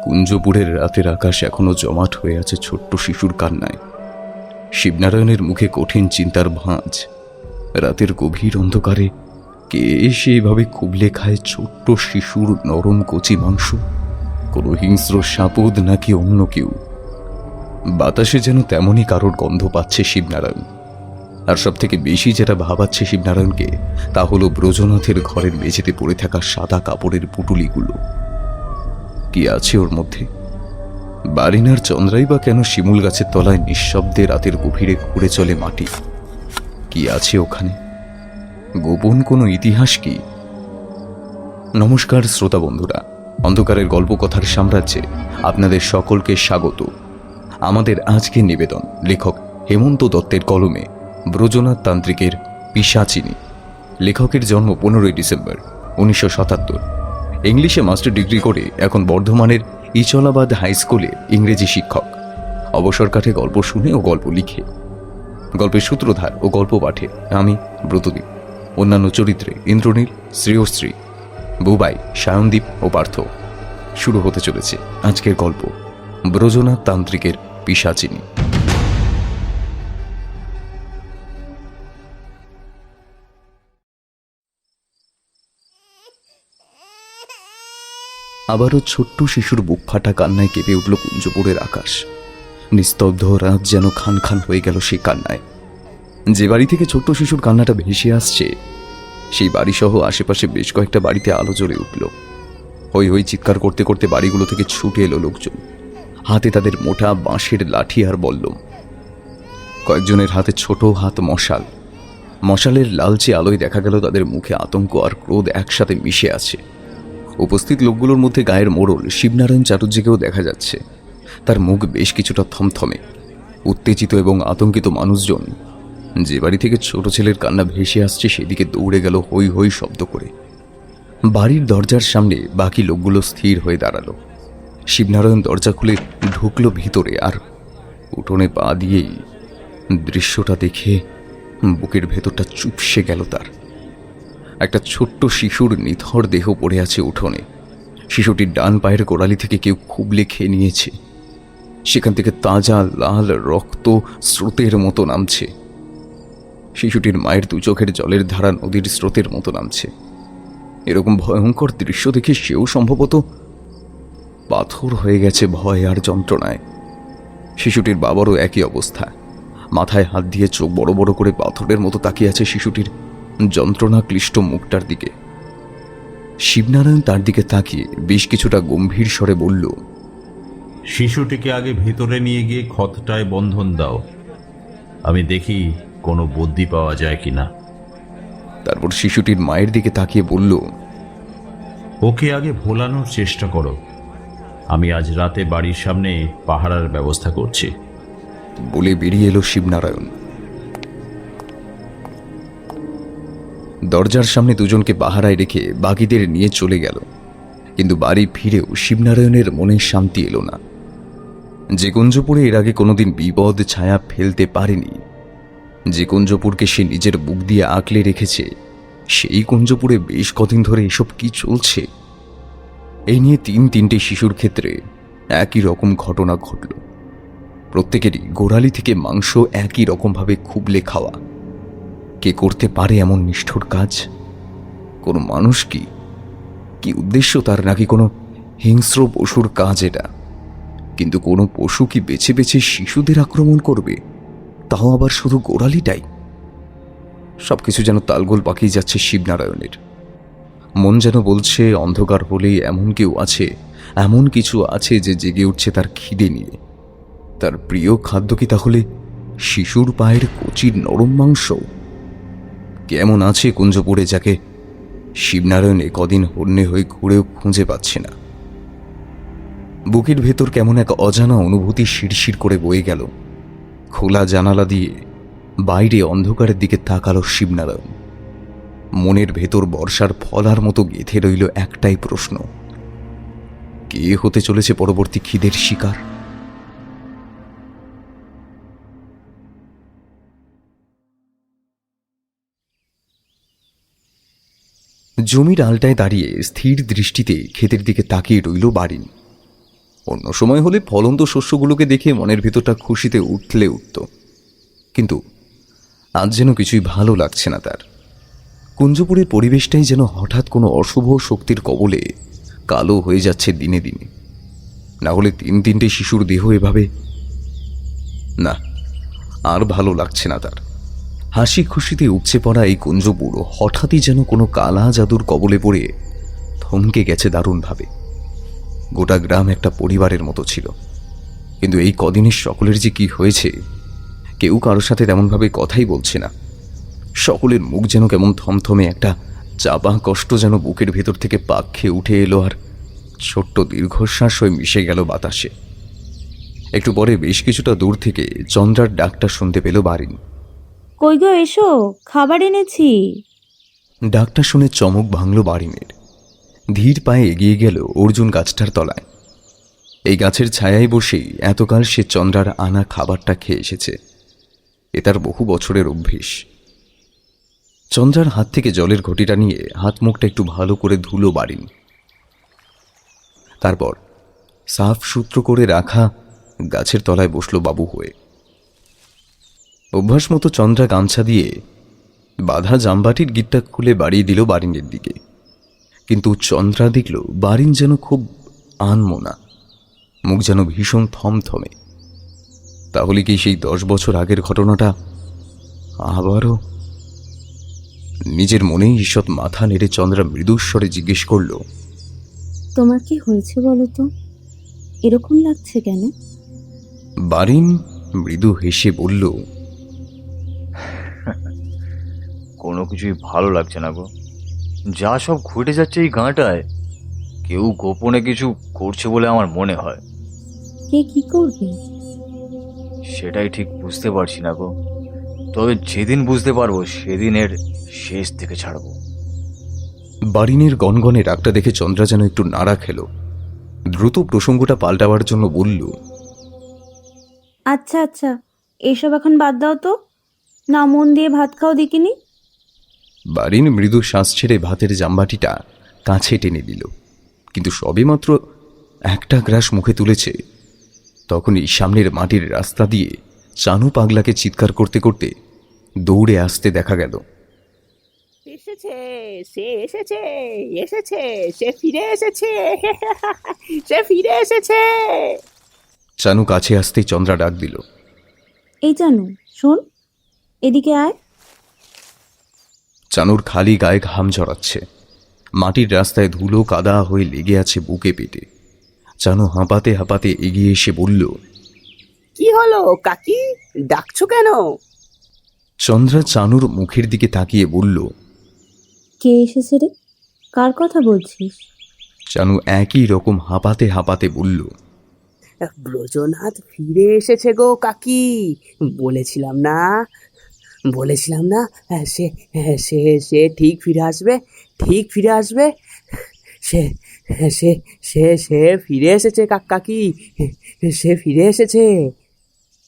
কুঞ্জপুরের রাতের আকাশ এখনো জমাট হয়ে আছে ছোট্ট শিশুর কান্নায়। শিবনারায়ণের মুখে কঠিন চিন্তার ভাঁজ। রাতের গভীর অন্ধকারে কে এসে এভাবে খুবলে খায় ছোট্ট শিশুর নরম কচি মাংস? কোনো হিংস্র সাপদ নাকি অন্য কেউ? বাতাসে যেন তেমনই কারোর গন্ধ পাচ্ছে শিবনারায়ণ। আর সব থেকে বেশি যেটা ভাবাচ্ছে শিবনারায়ণকে তা হলো ব্রজনাথের ঘরের মেঝেতে পড়ে থাকা সাদা কাপড়ের পুটুলিগুলো। কি আছে ওর মধ্যে? বারিনার চন্দ্রাই বা কেন শিমুল গাছের তলায় নিঃশব্দে রাতের গভীরে ঘুরে চলে মাটি? কি আছে ওখানে? গোপন কোনো ইতিহাস কি? নমস্কার শ্রোতা বন্ধুরা, অন্ধকারের গল্পকথার সাম্রাজ্যে আপনাদের সকলকে স্বাগত। আমাদের আজকের নিবেদন লেখক হেমন্ত দত্তের কলমে ব্রজনাথ তান্ত্রিকের পিশাচিনী। লেখকের জন্ম 15 ডিসেম্বর 1977। ইংলিশে মাস্টার ডিগ্রি করে এখন বর্ধমানের ইচলাবাদ হাই স্কুলে ইংরেজি শিক্ষক। অবসর কাটে গল্প শুনে ও গল্প লিখে। গল্পের সূত্রধার ও গল্প পাঠে আমি ব্রতদীপ। অন্যান্য চরিত্রে ইন্দ্রনীল, শ্রেয়শ্রী, বুবাই, সায়নদীপ ও পার্থ। শুরু হতে চলেছে আজকের গল্প ব্রজনাথ তান্ত্রিকের পিশাচিনী। আবারও ছোট্ট শিশুর বুক ফাটা কান্নায় কেঁপে উঠল কুঞ্জপুরের আকাশ। নিস্তব্ধ রাত যেন খান খান হয়ে গেল সেই কান্নায়। যে বাড়ি থেকে ছোট্ট শিশুর কান্নাটা ভেসে আসছে সেই বাড়িসহ আশেপাশে বেশ কয়েকটা বাড়িতে আলো জ্বলে উঠল। হই হই চিৎকার করতে করতে বাড়িগুলো থেকে ছুটে এলো লোকজন। হাতে তাদের মোটা বাঁশের লাঠি আর বল্লম। কয়েকজনের হাতে ছোট হাত মশাল। মশালের লালচে আলোয় দেখা গেল তাদের মুখে আতঙ্ক আর ক্রোধ একসাথে মিশে আছে। উপস্থিত লোকগুলোর মধ্যে গায়ের মোড়ল শিবনারায়ণ চাটুর্যকেও দেখা যাচ্ছে। তার মুখ বেশ কিছুটা থমথমে। উত্তেজিত এবং আতঙ্কিত মানুষজন যে বাড়ি থেকে ছোট ছেলের কান্না ভেসে আসছে সেদিকে দৌড়ে গেল হই হই শব্দ করে। বাড়ির দরজার সামনে বাকি লোকগুলো স্থির হয়ে দাঁড়ালো। শিবনারায়ণ দরজা খুলে ঢুকলো ভিতরে, আর উঠোনে পা দিয়েই দৃশ্যটা দেখে বুকের ভেতরটা চুপসে গেল তার। একটা ছোট্ট শিশুর নিথর দেহ পড়ে আছে উঠোনে। শিশুটির ডান পায়ের গোড়ালি থেকে কেউ খুবলে খেয়ে নিয়েছে। সেখান থেকে তাজা লাল রক্ত স্রোতের মতো নামছে। শিশুটির মায়ের দু চোখের জলের ধারা নদীর স্রোতের মতো নামছে। এরকম ভয়ঙ্কর দৃশ্য দেখে সেও সম্ভবত পাথর হয়ে গেছে ভয় আর যন্ত্রণায়। শিশুটির বাবারও একই অবস্থা। মাথায় হাত দিয়ে চোখ বড় বড় করে পাথরের মতো তাকিয়ে আছে শিশুটির যন্ত্রণা ক্লিষ্ট মুখটার দিকে। শিবনারায়ণ তার দিকে তাকিয়ে বেশ কিছুটা গম্ভীর স্বরে বলল, শিশুটিকে আগে ভিতরে নিয়ে গিয়ে ক্ষতটায় বন্ধন দাও, আমি দেখি কোনো বুদ্ধি পাওয়া যায় কিনা। তারপর শিশুটির মায়ের দিকে তাকিয়ে বলল, ওকে আগে ভোলানোর চেষ্টা করো, আমি আজ রাতে বাড়ির সামনে পাহারার ব্যবস্থা করছি। বলে বেরিয়ে এলো শিবনারায়ণ। দরজার সামনে দুজনকে পাহারায় রেখে বাকিদের নিয়ে চলে গেল। কিন্তু বাড়ি ফিরেও শিবনারায়ণের মনে শান্তি এলো না। যে কুঞ্জপুরে এর আগে কোনোদিন বিপদ ছায়া ফেলতে পারেনি, যে কুঞ্জপুরকে সে নিজের বুক দিয়ে আঁকলে রেখেছে, সেই কুঞ্জপুরে বেশ কদিন ধরে এসব কি চলছে? এই নিয়ে তিনটে শিশুর ক্ষেত্রে একই রকম ঘটনা ঘটল। প্রত্যেকেরই গোড়ালি থেকে মাংস একই রকমভাবে খুবলে খাওয়া। কে করতে পারে এমন নিষ্ঠুর কাজ? কোনো মানুষ কি উদ্দেশ্য তার? নাকি কোনো হিংস্র পশুর কাজ এটা, কিন্তু কোনো পশু কি বেছে বেছে শিশুদের আক্রমণ করবে, তাও আবার শুধু গোড়ালিটাই? সবকিছু যেন তালগোল পাকিয়ে যাচ্ছে শিবনারায়ণের। মন যেন বলছে অন্ধকার হলেই এমন কেউ আছে, এমন কিছু আছে যে জেগে উঠছে তার খিদে নিয়ে। তার প্রিয় খাদ্য কি তাহলে শিশুর পায়ের কচির নরম মাংস? কেমন আছে কুঞ্জপুরে যাকে শিবনারায়ণ কদিন হন্যে হয়ে ঘুরেও খুঁজে পাচ্ছে না? বুকের ভেতর কেমন এক অজানা অনুভূতি শিরশির করে বয়ে গেল। খোলা জানালা দিয়ে বাইরে অন্ধকারের দিকে তাকালো শিবনারায়ণ। মনের ভেতর বর্ষার ফলার মতো গেঁথে রইল একটাই প্রশ্ন, কে হতে চলেছে পরবর্তী খিদের শিকার? জমির আলটায় দাঁড়িয়ে স্থির দৃষ্টিতে ক্ষেতের দিকে তাকিয়ে রইল বারিন। অন্য সময় হলে ফলন্ত শস্যগুলোকে দেখে মনের ভেতরটা খুশিতে উঠলে উঠত, কিন্তু আজ যেন কিছুই ভালো লাগছে না তার। কুঞ্জপুরের পরিবেশটাই যেন হঠাৎ কোনো অশুভ শক্তির কবলে কালো হয়ে যাচ্ছে দিনে দিনে। না হলে তিনটে শিশুর দেহ এভাবে, না, আর ভালো লাগছে না তার। হাসি খুশিতে উপচে পড়া এই কুঞ্জপুর হঠাৎই যেন কোনো কালা জাদুর কবলে পড়ে থমকে গেছে দারুণভাবে। গোটা গ্রাম একটা পরিবারের মতো ছিল, কিন্তু এই কদিনের সকলের যে কি হয়েছে, কেউ কারোর সাথে তেমনভাবে কথাই বলছে না। সকলের মুখ যেন কেমন থমথমে, একটা চাপা কষ্ট যেন বুকের ভেতর থেকে পাক খেয়ে উঠে এলো আর ছোট্ট দীর্ঘশ্বাস হয়ে মিশে গেল বাতাসে। একটু পরে বেশ কিছুটা দূর থেকে চন্দ্রার ডাকটা শুনতে পেল বারিন। কই গো, এসো, খাবার এনেছি। ডাকটা শুনে চমক ভাঙল বারিনের। ধীর পায়ে এগিয়ে গেল অর্জুন গাছটার তলায়। এই গাছের ছায়ায় বসেই এতকাল সে চন্দ্রার আনা খাবারটা খেয়ে এসেছে। এ তার বহু বছরের অভ্যেস। চন্দ্রার হাত থেকে জলের ঘটিটা নিয়ে হাত মুখটা একটু ভালো করে ধুলো বারিন। তারপর সাফ সূত্র করে রাখা গাছের তলায় বসল বাবু হয়ে। অভ্যাস মতো চন্দ্রা গামছা দিয়ে বাঁধা জামবাটির গিটটা খুলে বাড়িয়ে দিল বারিনের দিকে। কিন্তু চন্দ্রা দেখল বারিন যেন খুব আনমনা, মুখ যেন ভীষণ থমথমে। তাহলে কি সেই 10 বছর আগের ঘটনাটা আবারও? নিজের মনেই ঈষৎ মাথা নেড়ে চন্দ্রা মৃদুস্বরে জিজ্ঞেস করল, তোমার কি হয়েছে বলো তো, এরকম লাগছে কেন? বারিন মৃদু হেসে বলল, কোনো কিছুই ভালো লাগছে না গো। যা সব ঘটে যাচ্ছে এই গাঁটায়, কেউ গোপনে কিছু করছে বলে আমার মনে হয়। কে কি করবে? সেটাই ঠিক বুঝতে পারছি না গো। তবে যেদিন বুঝতে পারবো সেদিনের শেষ থেকে ছাড়বো। বারিনের গনগনে রাগটা দেখে চন্দ্রা যেন একটু নাড়া খেল। দ্রুত প্রসঙ্গটা পাল্টাবার জন্য বলল, আচ্ছা আচ্ছা, এসব এখন বাদ দাও তো, না মন দিয়ে ভাত খাও দেখিনি। বারিন মৃদু শ্বাস ছেড়ে ভাতের জামবাটিটা কাছে টেনে দিল, কিন্তু সবেমাত্র একটা গ্রাস মুখে তুলেছে, তখনই সামনের মাটির রাস্তা দিয়ে চানু পাগলাকে চিৎকার করতে করতে দৌড়ে আসতে দেখা গেল। এসেছে, সে এসেছে, এসেছে, সে ফিরে এসেছে, সে ফিরে এসেছে। চানু কাছে আসতেই চন্দ্রা ডাক দিল, এই জানো, শোন, এদিকে আয়। চানুর খালি গায়ে ঘাম ঝরাচ্ছে। মাটির রাস্তায় ধুলো কাদা হয়ে লেগে আছে বুকে পেটে। চানু হাঁপাতে হাঁপাতে এগিয়ে এসে বলল, কি হলো কাকি, ডাকছো কেন? চন্দ্রা চানুর মুখের দিকে তাকিয়ে বলল, কে এসেছে রে? কার কথা বলছিস? চানু একই রকম হাঁপাতে হাঁপাতে বলল, ব্রজনাথ ফিরে এসেছে গো কাকি, বলেছিলাম না, বলেছিলাম না, সে সে সে ঠিক ফিরে আসবে, ঠিক ফিরে আসবে। সে সে সে সে ফিরে এসেছে কাকি, সে ফিরে এসেছে।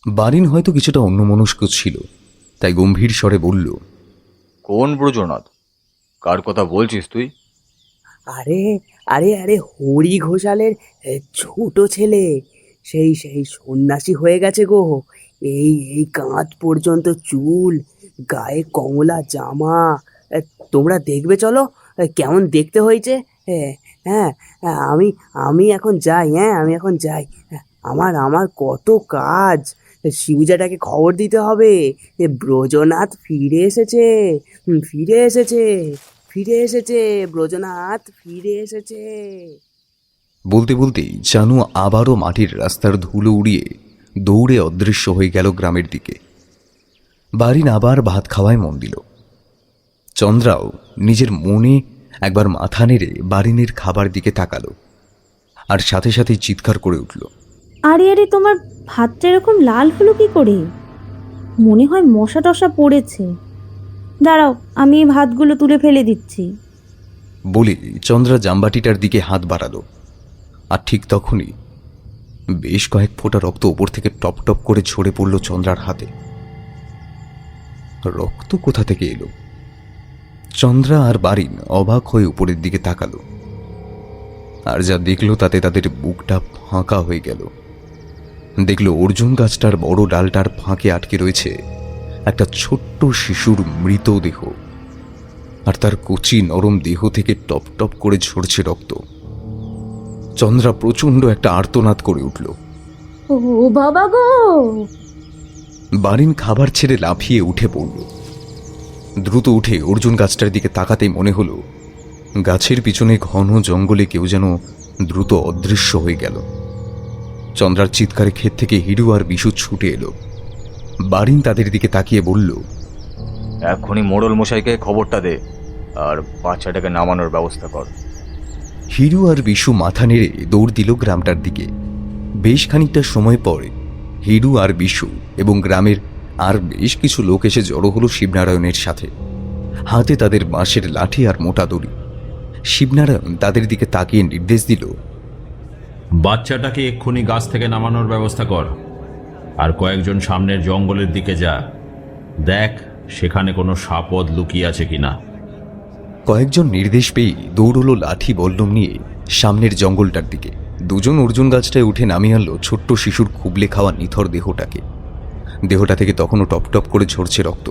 বারিন হয়তো কিছুটা অন্যমনস্ক ছিল, তাই গম্ভীর স্বরে বলল, কোন ব্রজনাথ? কার কথা বলছিস তুই? আরে আরে আরে হরি ঘোষালের ছোট ছেলে, সেই সেই সন্ন্যাসী হয়ে গেছে গো। এই এই কাঁধ পর্যন্ত চুল, গায়ে কমলা জামা। তোমরা দেখবে চলো কেমন দেখতে হয়েছে। হ্যাঁ হ্যাঁ, আমি এখন যাই, হ্যাঁ আমি এখন যাই। হ্যাঁ, আমার কত কাজ। শিবুজাটাকে খবর দিতে হবে, ব্রজনাথ ফিরে এসেছে, ফিরে এসেছে, ফিরে এসেছে, ব্রজনাথ ফিরে এসেছে। বলতে বলতেই জানু আবারও মাটির রাস্তার ধুলো উড়িয়ে দৌড়ে অদৃশ্য হয়ে গেল গ্রামের দিকে। বারিন আবার ভাত খাওয়ায় মন দিল। চন্দ্রাও নিজের মনে একবার মাথা নেড়ে বারিনের খাবার দিকে তাকালো, আর সাথে সাথেই চিৎকার করে উঠল। আরে আরে, তোমার ভাতটা এরকম লাল হলো কি করে? মনে হয় মশা টশা পড়েছে। দাঁড়াও, আমি এই ভাতগুলো তুলে ফেলে দিচ্ছি। বলে চন্দ্রা জামবাটিটার দিকে হাত বাড়ালো, আর ঠিক তখনই বেশ কয়েক ফোঁটা রক্ত ওপর থেকে টপ টপ করে ঝরে পড়ল চন্দ্রার হাতে। রক্ত কোথা থেকে এলো? চন্দ্রা আর বারিন অবাক হয়ে উপরের দিকে তাকালো, আর যা দেখলো তাতে তাদের বুকটা ফাঁকা হয়ে গেল। দেখলো অর্জুন গাছটার বড় ডালটার ফাঁকে আটকে রয়েছে একটা ছোট্ট শিশুর মৃতদেহ, আর তার কচি নরম দেহ থেকে টপ টপ করে ঝরছে রক্ত। চন্দ্রা প্রচণ্ড একটা আর্তনাদ করে উঠল। ও বাবা গো! বারিন খাবার ছেড়ে লাফিয়ে উঠে পড়ল। দ্রুত উঠে অর্জুন গাছটার দিকে তাকাতেই মনে হলো গাছের পিছনে ঘন জঙ্গলে কেউ যেন দ্রুত অদৃশ্য হয়ে গেল। চন্দ্রার চিৎকারে ক্ষেত থেকে হিড়ু আর বিশু ছুটে এলো। বারিন তাদের দিকে তাকিয়ে বলল, এখনই মোড়ল মশাইকে খবরটা দে, আর বাচ্চাটাকে নামানোর ব্যবস্থা কর। হিড়ু আর বিশু মাথা নেড়ে দৌড় দিল গ্রামটার দিকে। বেশ খানিকটা সময় পরে হিড়ু আর বিশু এবং গ্রামের আর বেশ কিছু লোক এসে জড়ো হলো শিবনারায়ণের সাথে, হাতে তাদের বাঁশের লাঠি আর মোটা দড়ি। শিবনারায়ণ তাদের দিকে তাকিয়ে নির্দেশ দিল, বাচ্চাটাকে এক্ষুনি গাছ থেকে নামানোর ব্যবস্থা কর, আর কয়েকজন সামনের জঙ্গলের দিকে যা, দেখ সেখানে কোনো সাপদ লুকিয়ে আছে কিনা। কয়েকজন নির্দেশ পেয়ে দৌড়ল লাঠি বল্লম নিয়ে সামনের জঙ্গলটার দিকে। দুজন অর্জুন গাছটায় উঠে নামিয়ে আনলো ছোট্ট শিশুর খুবলে খাওয়া নিথর দেহটাকে। দেহটা থেকে তখনও টপ টপ করে ঝরছে রক্ত।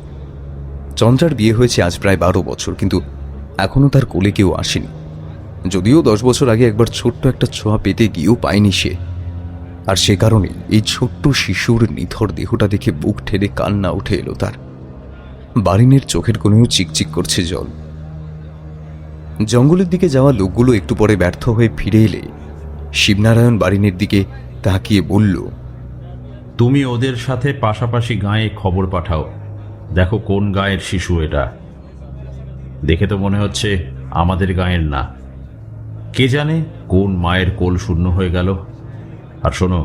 চন্দ্রার বিয়ে হয়েছে আজ প্রায় 12 বছর, কিন্তু এখনও তার কোলে কেউ আসেনি। যদিও 10 বছর আগে একবার ছোট্ট একটা ছোঁয়া পেতে গিয়েও পায়নি সে, আর সে কারণে এই ছোট্ট শিশুর নিথর দেহটা দেখে বুক ঠেলে কান্না উঠে এলো তার। বারিনের চোখের কোণেও চিকচিক করছে জল। জঙ্গলের দিকে যাওয়া লোকগুলো একটু পরে ব্যর্থ হয়ে ফিরে এলে শিবনারায়ণ বারিনের দিকে তাকিয়ে বলল, তুমি ওদের সাথে পাশাপাশি গাঁয়ে খবর পাঠাও, দেখো কোন গাঁয়ের শিশু এটা। দেখে তো মনে হচ্ছে আমাদের গাঁয়ের না, কে জানে কোন মায়ের কোল শূন্য হয়ে গেল। আর শোনো,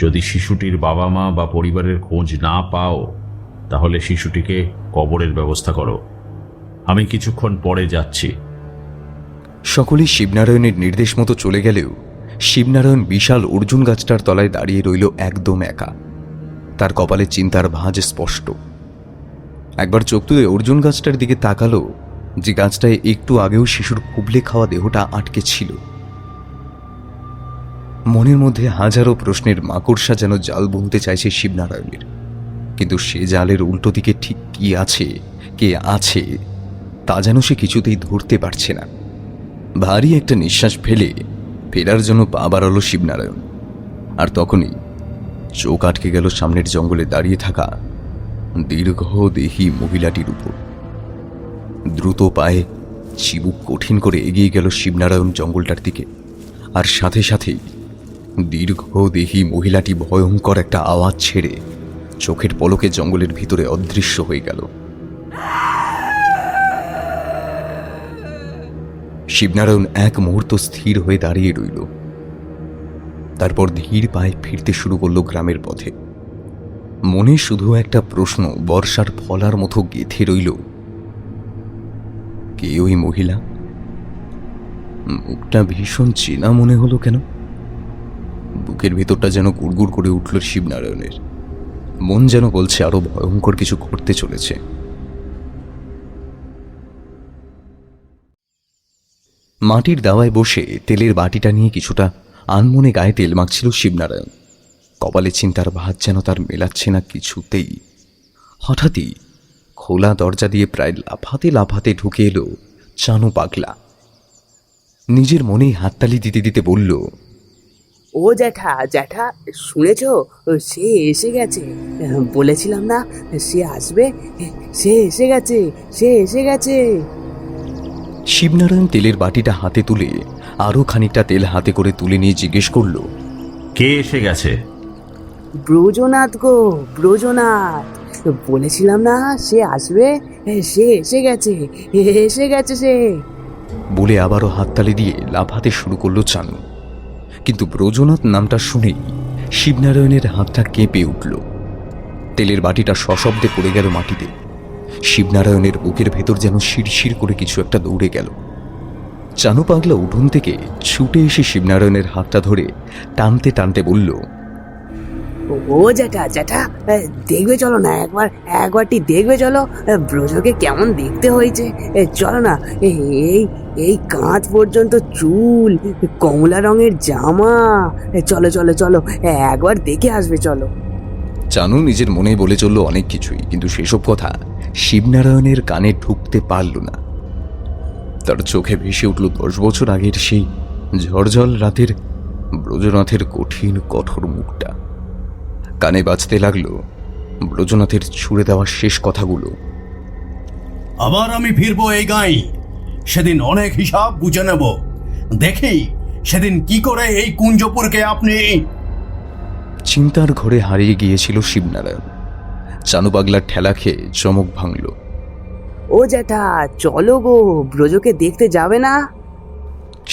যদি শিশুটির বাবা মা বা পরিবারের খোঁজ না পাও, তাহলে শিশুটিকে কবরের ব্যবস্থা করো। আমি কিছুক্ষণ পরে যাচ্ছি। সকলেই শিবনারায়ণের নির্দেশ মতো চলে গেলেও শিবনারায়ণ বিশাল অর্জুন গাছটার তলায় দাঁড়িয়ে রইল একদম একা। তার কপালে চিন্তার ভাঁজ স্পষ্ট। একবার চোখ তুলে অর্জুন গাছটার দিকে তাকালো, যে গাছটায় একটু আগেও শিশুর খুবলে খাওয়া দেহটা আটকে ছিল। মনের মধ্যে হাজারো প্রশ্নের মাকড়সা যেন জাল বুনতে চাইছে শিবনারায়ণের, কিন্তু সে জালের উল্টো দিকে ঠিক কি আছে, কে আছে, তা যেন সে কিছুতেই ধরতে পারছে না। ভারী একটা নিঃশ্বাস ফেলে ফেরার জন্য পা বাড়ালো শিবনারায়ণ, আর তখনই চোখ আটকে গেল সামনের জঙ্গলে দাঁড়িয়ে থাকা দীর্ঘদেহী মহিলাটির উপর। দ্রুত পায়ে চিবুক কঠিন করে এগিয়ে গেল শিবনারায়ণ জঙ্গলটার দিকে, আর সাথে সাথেই দীর্ঘদেহী মহিলাটি ভয়ঙ্কর একটা আওয়াজ ছেড়ে চোখের পলকে জঙ্গলের ভিতরে অদৃশ্য হয়ে গেল। শিবনারায়ণ এক মুহূর্ত স্থির হয়ে দাঁড়িয়ে রইল, তারপর ধীর পায়ে ফিরতে শুরু করলো গ্রামের পথে। মনে শুধু একটা প্রশ্ন বর্ষার ফলার মতো গেঁথে রইল, কে ওই মহিলা? মুখটা ভীষণ চেনা মনে হলো কেন? বুকের ভেতরটা যেন গুড়গুড় করে উঠল শিবনারায়ণের। মন যেন বলছে আরো ভয়ঙ্কর কিছু ঘটতে চলেছে। মাটির দাওয়ায় বসে তেলের বাটিটা নিয়ে কিছুটা আনমনে গায়ে তেল মাখছিল শিবনারায়ণ। কপালে চিন্তার ভাঁজ যেন তার মেলাচ্ছে না কিছুতেই। হঠাৎই খোলা দরজা দিয়ে প্রায় লাফাতে লাফাতে ঢুকে এলো চানু পাগলা। নিজের মনেই হাততালি দিতে দিতে বলল, ও জ্যাঠা জ্যাঠা, শুনেছ? সে এসে গেছে। বলেছিলাম না সে আসবে। সে এসে গেছে, সে এসে গেছে। শিবনারায়ণ তেলের বাটিটা হাতে তুলে আরও খানিকটা তেল হাতে করে তুলে নিয়ে জিজ্ঞেস করল, কে এসে গেছে? ব্রজনাথ গো, ব্রজনাথ। বলেছিলাম না সে আসবে। সে এসে গেছে, এসে গেছে সে। বলে আবারও হাততালি দিয়ে লাফাতে শুরু করলো চানু। কিন্তু ব্রজনাথ নামটা শুনেই শিবনারায়ণের হাতটা কেঁপে উঠল। তেলের বাটিটা সশব্দে পড়ে গেল মাটিতে। শিবনারায়ণের বুকের ভেতর যেন শিরশির করে কিছু একটা দৌড়ে গেল। চানু পাগলা উঠোন থেকে ছুটে এসে শিবনারায়ণের হাতটা ধরে টানতে টানতে বলল, ও জ্যাঠা জ্যাঠা, দেখবে চলো না, একবারটি দেখবে চলো ব্রজকে কেমন দেখতে হয়েছে। চলো না, এই এই কাঁধ পর্যন্ত চুল, কমলা রঙের জামা। চলো চলো চলো, একবার দেখে আসবে চলো। চানু নিজের মনে বলে চলল অনেক কিছুই, কিন্তু সেসব কথা শিবনারায়ণের কানে ঢুকতে পারল না। তার চোখে ভেসে উঠল 10 বছর আগের সেই ঝড়ঝল রাতের ব্রজনাথের কঠিন কঠোর মুখটা। কানে বাজতে লাগলো ব্রজনাথের ছুঁড়ে দেওয়া শেষ কথাগুলো। আবার আমি ফিরবো এই গাঁই, সেদিন অনেক হিসাব বুঝে নেব। দেখি সেদিন কি করে এই কুঞ্জপুরকে আপনি। চিন্তার ঘরে হারিয়ে গিয়েছিল শিবনারায়ণ। চানু পাগলার ঠেলা খেয়ে চমক ভাঙল। ও জ্যাঠা চলো গো, ব্রজকে দেখতে যাবে না?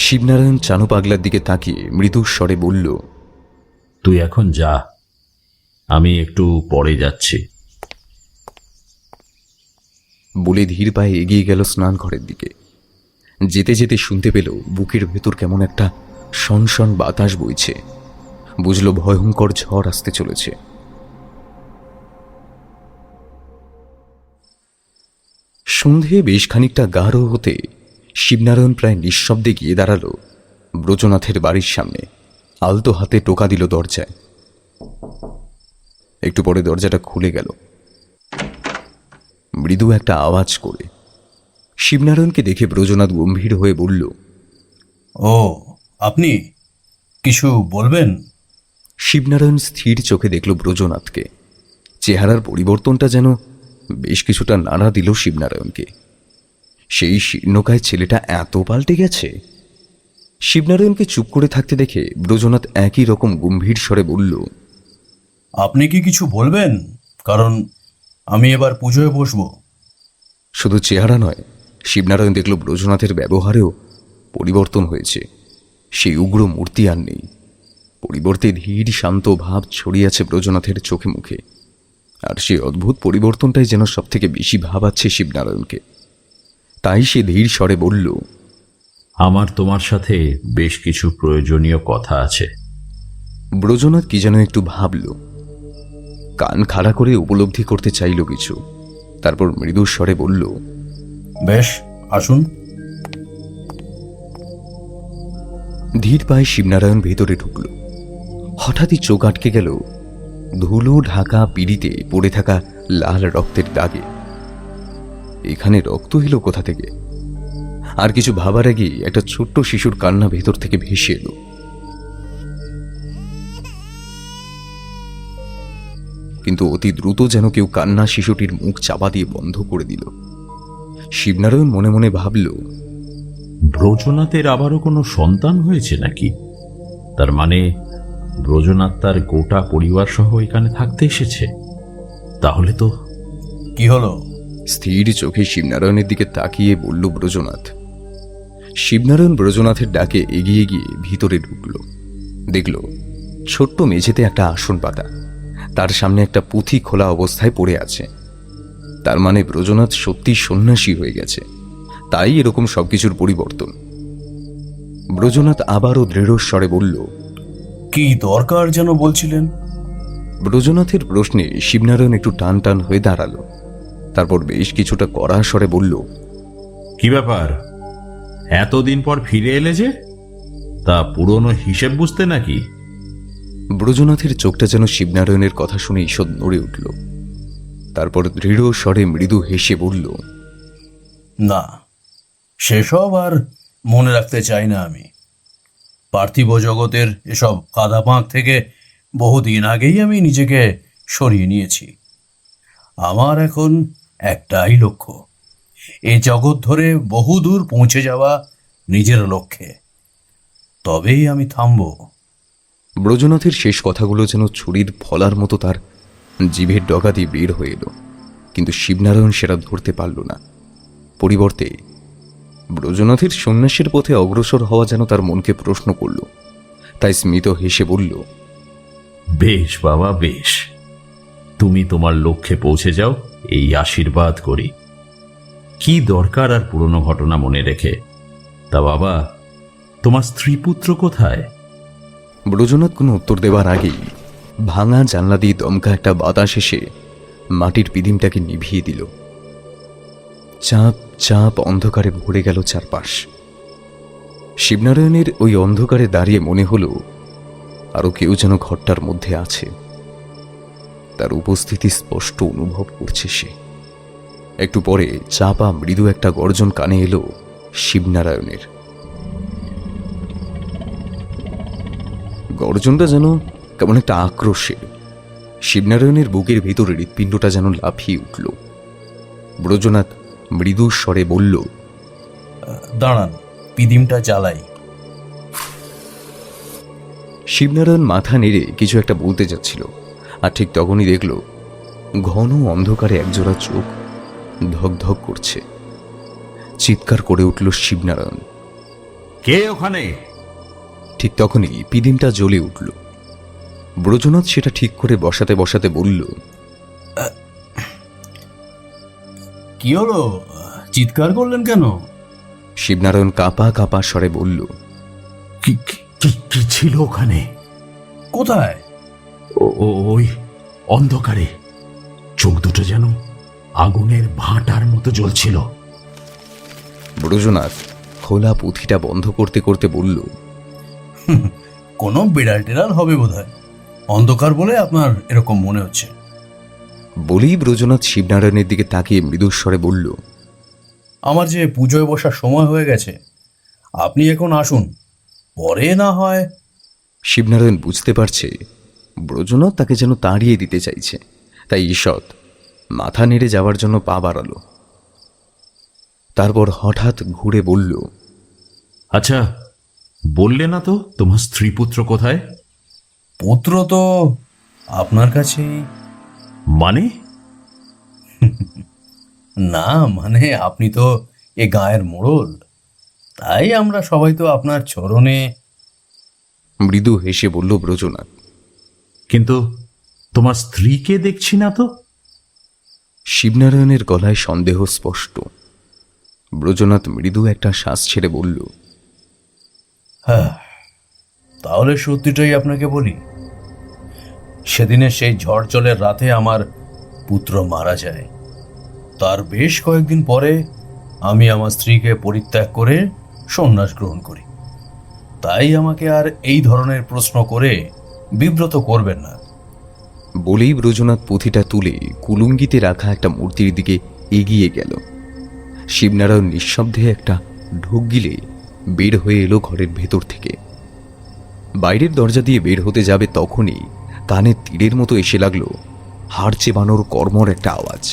শিবনারায়ণ চানু পাগলার দিকে তাকিয়ে মৃদু স্বরে বলল, তুই এখন যা, আমি একটু পরে যাচ্ছি। বলে ধীর পায়ে এগিয়ে গেল স্নান ঘরের দিকে। যেতে যেতে শুনতে পেল বুকের ভেতর কেমন একটা সনসন বাতাস বইছে। বুঝল ভয়ঙ্কর ঝড় আসতে চলেছে। সন্ধে বেশ খানিকটা গাঢ় হতে শিবনারায়ণ প্রায় নিঃশব্দে গিয়ে দাঁড়ালো ব্রজনাথের বাড়ির সামনে। আলতো হাতে টোকা দিল দরজায়। একটু পরে দরজাটা খুলে গেল মৃদু একটা আওয়াজ করে। শিবনারায়ণকে দেখে ব্রজনাথ গম্ভীর হয়ে বলল, ও আপনি কিছু বলবেন? শিবনারায়ণ স্থির চোখে দেখল ব্রজনাথকে। চেহারার পরিবর্তনটা যেন বেশ কিছুটা নাড়া দিল শিবনারায়ণকে। সেই শীর্ণকায় ছেলেটা এত পাল্টে গেছে। শিবনারায়ণকে চুপ করে থাকতে দেখে ব্রজনাথ একই রকম গম্ভীর স্বরে বলল, আপনি কি কিছু বলবেন? কারণ আমি এবার পুজোয় বসবো। শুধু চেহারা নয়, শিবনারায়ণ দেখল ব্রজনাথের ব্যবহারেও পরিবর্তন হয়েছে। সেই উগ্র মূর্তি আর নেই। পরিবর্তে ধীর শান্ত ভাব ছড়িয়ে আছে ব্রজনাথের চোখে মুখে। আর সেই অদ্ভুত পরিবর্তনটাই যেন সব থেকে বেশি ভাবাচ্ছে শিবনারায়ণকে। তাই সে ধীর স্বরে বলল, আমার তোমার সাথে বেশ কিছু প্রয়োজনীয় কথা আছে। ব্রজনাথ কি যেন একটু ভাবল, কান খাড়া করে উপলব্ধি করতে চাইল কিছু। তারপর মৃদু স্বরে বলল, বেশ, আসুন। ধীর পায়ে শিবনারায়ণ ভেতরে ঢুকল। হঠাৎই চোখ আটকে গেল ধুলো ঢাকা পিড়িতে পড়ে থাকা লাল রক্তের দাগে। এখানে রক্ত এলো কোথা থেকে? আর কিছু ভাবার আগে একটা ছোট্ট শিশুর কান্না ভেতর থেকে ভেসে এলো। কিন্তু অতি দ্রুত যেন কেউ কান্না শিশুটির মুখ চাপা দিয়ে বন্ধ করে দিল। শিবনারায়ণ মনে মনে ভাবল, ব্রজনাথের আবারও কোনো সন্তান হয়েছে নাকি? তার মানে ব্রজনাথ তার গোটা পরিবার সহ এখানে থাকতে এসেছে। তাহলে তো কি হলো? স্থির চোখে শিবনারায়ণের দিকে তাকিয়ে বলল ব্রজনাথ। শিবনারায়ণ ব্রজনাথের ডাকে এগিয়ে গিয়ে ভিতরে ঢুকল। দেখল ছোট্ট মেঝেতে একটা আসন পাতা, তার সামনে একটা পুঁথি খোলা অবস্থায় পড়ে আছে। তার মানে ব্রজনাথ সত্যি সন্ন্যাসী হয়ে গেছে, তাই এরকম সবকিছুর পরিবর্তন। ব্রজনাথ আবারও দৃঢ় স্বরে বলল, কি দরকার যেন বলছিলেন? ব্রজনাথের প্রশ্নে শিবনারায়ণ একটু টান টান হয়ে দাঁড়ালো। তারপর বেশ কিছুটা কড়া স্বরে বলল, কি ব্যাপার, এতদিন পর ফিরে এলে যে? তা পুরনো হিসেব বুঝতে নাকি? ব্রজনাথের চোখটা যেন শিবনারায়ণের কথা শুনে ঈষৎ নড়ে উঠল। তারপর দৃঢ় স্বরে মৃদু হেসে বলল, না, সেসব আর মনে রাখতে চাই না আমি। পার্থিব জগতের এসব কাদা পাঁক থেকে বহুদিন আগেই আমি নিজেকে সরিয়ে নিয়েছি। আমার এখন একটাই লক্ষ্য, এই জগৎ ধরে বহুদূর পৌঁছে যাওয়া নিজের লক্ষ্যে। তবেই আমি থামব। ব্রজনাথের শেষ কথাগুলো যেন ছুরির ফলার মতো তার জিভের ডগা দিয়ে বের হয়ে এলো, কিন্তু শিবনারায়ণ সেটা ধরতে পারল না। পরিবর্তে ব্রজনাথের সন্ন্যাসের পথে অগ্রসর হওয়া যেন তার মনকে প্রশ্ন করল। তাই স্মিত হেসে বলল, বেশ বাবা, বেশ। তুমি তোমার লক্ষ্যে পৌঁছে যাও, এই আশীর্বাদ করি। কি দরকার আর পুরনো ঘটনা মনে রেখে? তা বাবা, তোমার স্ত্রী পুত্র কোথায়? ব্রজনাথ কোনো উত্তর দেবার আগেই ভাঙা জানলা দিয়ে দমকা একটা বাতাস এসে মাটির পিদিমটাকে নিভিয়ে দিল। চাপ চাপ অন্ধকারে ভরে গেল চারপাশ। শিবনারায়ণের ওই অন্ধকারে দাঁড়িয়ে মনে হলো আরো কেউ যেন ঘরটার মধ্যে আছে। তার উপস্থিতি স্পষ্ট অনুভব করছে সে। একটু পরে চাপা মৃদু একটা গর্জন কানে এলো শিবনারায়ণের। গর্জনটা যেন কেমন একটা আক্রোশের। শিবনারায়ণের বুকের ভেতরে হৃৎপিণ্ডটা যেন লাফিয়ে উঠল। ব্রজনাথ মৃদু স্বরে বলল, দাঁড়ান, পিদিমটা জ্বালাই। শিবনারায়ণ মাথা নেড়ে কিছু একটা বলতে যাচ্ছিল, আর ঠিক তখনই দেখল ঘন অন্ধকারে একজোড়া চোখ ধক ধক করছে। চিৎকার করে উঠল শিবনারায়ণ, কে ওখানে? ঠিক তখনই পিদিমটা জ্বলে উঠল। ব্রজনাথ সেটা ঠিক করে বসাতে বসাতে বলল, কি হলো? চিৎকার করলেন কেন? শিবনারায়ণ কাঁপা কাঁপা স্বরে বলল, কি কি কি ছিল ওখানে? কোথায়? ওই অন্ধকারে চোখ দুটো যেন আগুনের ভাঁটার মতো জ্বলছিল। ব্রজনাথ খোলা পুঁথিটা বন্ধ করতে করতে বলল, কোনো বিড়াল টিড়াল হবে বোধহয়। অন্ধকার বলে আপনার এরকম মনে হচ্ছে। বলেই ব্রজনাথ শিবনারায়ণের দিকে তাকিয়ে মৃদুস্বরে বলল, আমার যে পুজোয় বসার সময় হয়ে গেছে, আপনি এখন আসুন, পরে না হয়। শিবনারায়ণ বুঝতে পারছে ব্রজনাথ তাকে যেন তাড়িয়ে দিতে চাইছে, তাই ঈষৎ মাথা নেড়ে যাওয়ার জন্য পা বাড়ালো। তারপর হঠাৎ ঘুরে বলল, আচ্ছা, বললে না তো তোমার স্ত্রী পুত্র কোথায়? পুত্র তো আপনার কাছেই। মানে? না মানে, আপনি তো এ গায়ের মোড়ল, তাই আমরা সবাই তো আপনার চরণে। মৃদু হেসে বলল ব্রজনাথ। কিন্তু তোমার স্ত্রীকে দেখছি না তো। শিবনারায়ণের গলায় সন্দেহ স্পষ্ট। ব্রজনাথ মৃদু একটা শ্বাস ছেড়ে বলল, হ্যাঁ, তাহলে সত্যিটাই আপনাকে বলি। সেদিনের সেই ঝড় জলের রাতে আমার পুত্র মারা যায়। তার বেশ কয়েকদিন পরে আমি আমার স্ত্রীকে পরিত্যাগ করে সন্ন্যাস গ্রহণ করি। তাই আমাকে আর এই ধরনের প্রশ্ন করে বিব্রত করবেন না। বলেই ব্রজনাথ পুঁথিটা তুলে কুলুঙ্গিতে রাখা একটা মূর্তির দিকে এগিয়ে গেল। শিবনারায়ণ নিঃশব্দে একটা ঢোক গিলে বের হয়ে এলো ঘরের ভেতর থেকে। বাইরের দরজা দিয়ে বের হতে যাবে তখনই কানে তীরের মতো এসে লাগলো হাড় চেবানোর কর্মর একটা আওয়াজ।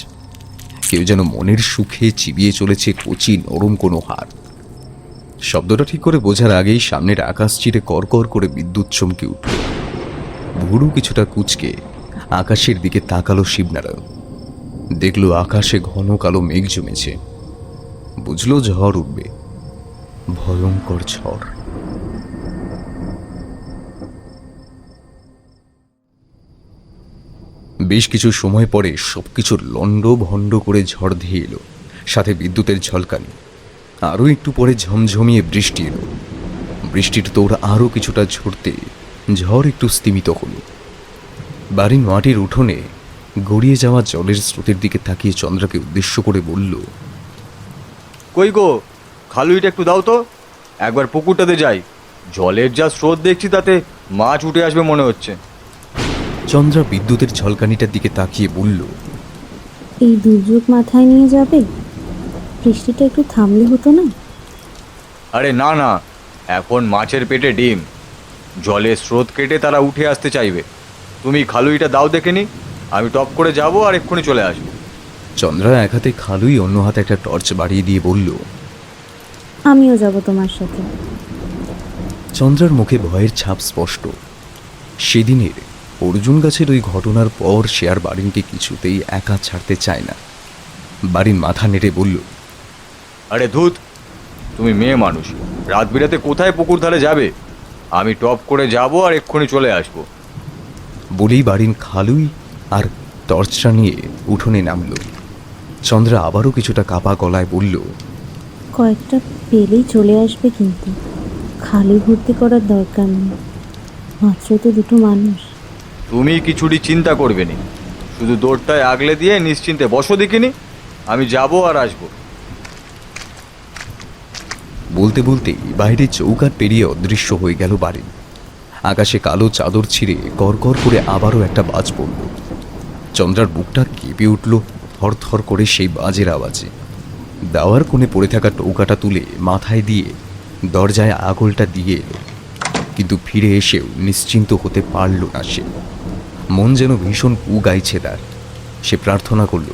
কেউ যেন মনের সুখে চিবিয়ে চলেছে কচি নরম কোনো হাড়। শব্দটা ঠিক করে বোঝার আগেই সামনের আকাশ চিরে করকর করে বিদ্যুৎ চমকে উঠল। ভুরু কিছুটা কুচকে আকাশের দিকে তাকালো শিবনারায়ণ। দেখল আকাশে ঘন কালো মেঘ জমেছে। বুঝলো ঝড় উঠবে, ভয়ঙ্কর ঝড়। বেশ কিছু সময় পরে সবকিছুর লন্ড ভণ্ড করে ঝড় ধেয়ে এলো, সাথে বিদ্যুতের ঝলকানি। আরও একটু পরে ঝমঝমিয়ে বৃষ্টি এলো। বৃষ্টির তোড় আরও কিছুটা ঝরতে ঝড় একটু স্তিমিত হলো। বাড়ির মাটির উঠোনে গড়িয়ে যাওয়া জলের স্রোতের দিকে তাকিয়ে চন্দ্রাকে উদ্দেশ্য করে বলল, কই গো, খালুইটা একটু দাও তো, একবার পুকুরটাতে যাই। জলের যা স্রোত দেখছি তাতে মাছ উঠে আসবে মনে হচ্ছে। চন্দ্রা বিদ্যুতের ঝলকানিটার দিকে তাকিয়ে বলল, এই দুর্যোগ মাথায় নিয়ে যাবে? বৃষ্টিটা একটু থামলে হতো না? আরে না না, এখন মাছের পেটে ডিম, জলের স্রোত কেটে তারা উঠে আসতে চাইবে। তুমি খালুইটা দাও দেখে নি, আমি টপ করে যাব আর এক্ষুনি চলে আসবো। চন্দ্রা এক হাতে খালুই, অন্য হাতে একটা টর্চ বাড়িয়ে দিয়ে বলল। আমিও যাব তোমার সাথে। চন্দ্রার মুখে ভয়ের ছাপ স্পষ্ট। সেদিনের অর্জুন গাছের ওই ঘটনার পর সে আর বারিনকে কিছুতেই একা ছাড়তে চায় না। বারিন মাথা নেড়ে বলল, আরে ধুত, তুমি মেয়ে মানুষ, রাত বিরাতে কোথায় পুকুর ধারে যাবে? আমি টপ করে যাব আর এক্ষুনি চলে আসবো। বলেই বারিন খালুই আর টর্চটা নিয়ে উঠোনে নামল। চন্দ্রা আবারও কিছুটা কাপা গলায় বলল, কয়েকটা পেলেই চলে আসবে, কিন্তু খালি ভর্তি করার দরকার নেই, মাত্র তো দুটো মানুষ। তুমি কিছুরই চিন্তা করবে না, শুধু দৌড়টায় আগলে দিয়ে নিশ্চিন্তে বসো দেখিনি, আমি যাব আর আসবো। বলতে বলতেই বাইরে চৌকাঠ পেরিয়ে অদৃশ্য হয়ে গেল বারিন। আকাশে কালো চাদর ছিঁড়ে কড়কড় করে আবারও একটা বাজ পড়ল। চন্দ্রার বুকটা কেঁপে উঠল থরথর করে সেই বাজের আওয়াজে। দাওয়ার কোণে পড়ে থাকা টৌকাটা তুলে মাথায় দিয়ে দরজায় আগলটা দিয়ে এলো, কিন্তু ফিরে এসেও নিশ্চিন্ত হতে পারল না সে। মন যেন ভীষণ কু গাইছে তার। সে প্রার্থনা করল,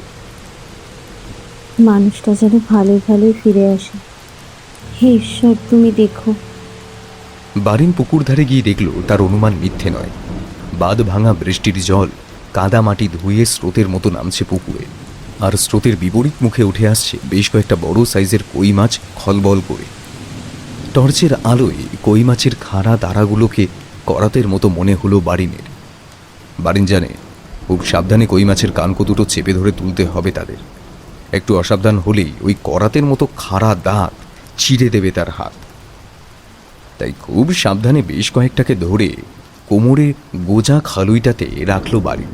মানুষটা যেন ভালোই ভালোই ফিরে আসে, হে ঈশ্বর তুমি দেখো। বারিন পুকুর ধারে গিয়ে দেখল তার অনুমান মিথ্যে নয়। বাঁধ ভাঙা বৃষ্টির জল কাদা মাটি ধুয়ে স্রোতের মতো নামছে পুকুরে, আর স্রোতের বিপরীত মুখে উঠে আসছে বেশ কয়েকটা বড় সাইজের কই মাছ খলবল করে। টর্চের আলোয় কই মাছের খাড়া দাঁড়াগুলোকে করাতের মতো মনে হলো বারিনের। বারিন জানে খুব সাবধানে কই মাছের কানকো দুটো চেপে ধরে তুলতে হবে তাদের। একটু অসাবধান হলেই ওই করাতের মতো খাড়া দাঁত চিড়ে দেবে তার হাত। তাই খুব সাবধানে বেশ কয়েকটাকে ধরে কোমরে গোজা খালুইটাতে রাখলো বারিন।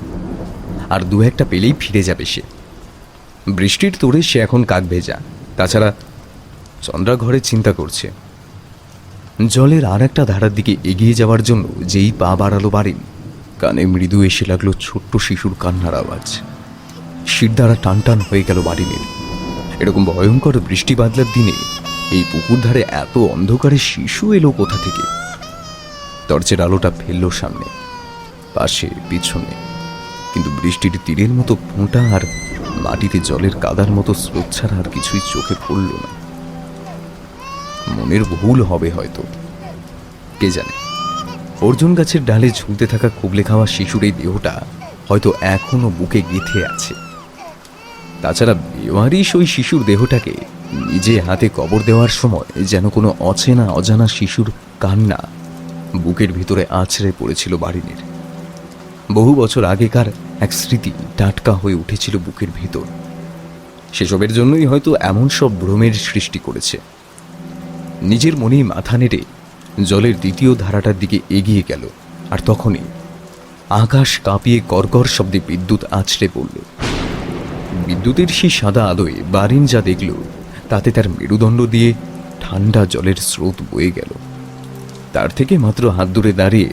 আর দু একটা পেলেই ফিরে যাবে সে। বৃষ্টির তোড়ে সে এখন কাক ভেজা। তাছাড়া চন্দ্রা ঘরে চিন্তা করছে। জলের আর একটা ধারার দিকে এগিয়ে যাওয়ার জন্য যেই পা বাড়ালো বারিন, কানে মৃদু এসে লাগলো ছোট্ট শিশুর কান্নার আওয়াজ। শিরদাঁড়া টান টান হয়ে গেল বারিনের। এরকম ভয়ঙ্কর বৃষ্টি বাদলার দিনে এই পুকুর ধারে এত অন্ধকারে শিশু এলো কোথা থেকে? টর্চের আলোটা ফেলল সামনে, পাশে, পিছনে, কিন্তু বৃষ্টির তীরের মতো ফোঁটা আর মাটিতে জলের কাদার মতো স্রোত ছাড়া আর কিছুই চোখে পড়ল না। মনের ভুল হবে হয়তো, কে জানে। অর্জুন গাছের ডালে ঝুলতে থাকা খুবলে খাওয়া শিশুর এই দেহটা হয়তো এখনো বুকে গেঁথে আছে। তাছাড়া বেওয়ারিশ ওই শিশুর দেহটাকে নিজে হাতে কবর দেওয়ার সময় যেন কোনো অচেনা অজানা শিশুর কান্না বুকের ভিতরে আছড়ে পড়েছিল বারিনের। বহু বছর আগেকার এক স্মৃতি টাটকা হয়ে উঠেছিল বুকের ভিতর। সেসবের জন্যই হয়তো এমন সব ভ্রমের সৃষ্টি করেছে। নিজের মনেই মাথা নেড়ে জলের দ্বিতীয় ধারাটার দিকে এগিয়ে গেল, আর তখনই আকাশ কাঁপিয়ে কর্কর শব্দে বিদ্যুৎ আছড়ে পড়ল। বিদ্যুতের সেই সাদা আলোয় বারিন যা দেখল তাতে তার মেরুদণ্ড দিয়ে ঠান্ডা জলের স্রোত বয়ে গেল। তার থেকে মাত্র হাত দূরে দাঁড়িয়ে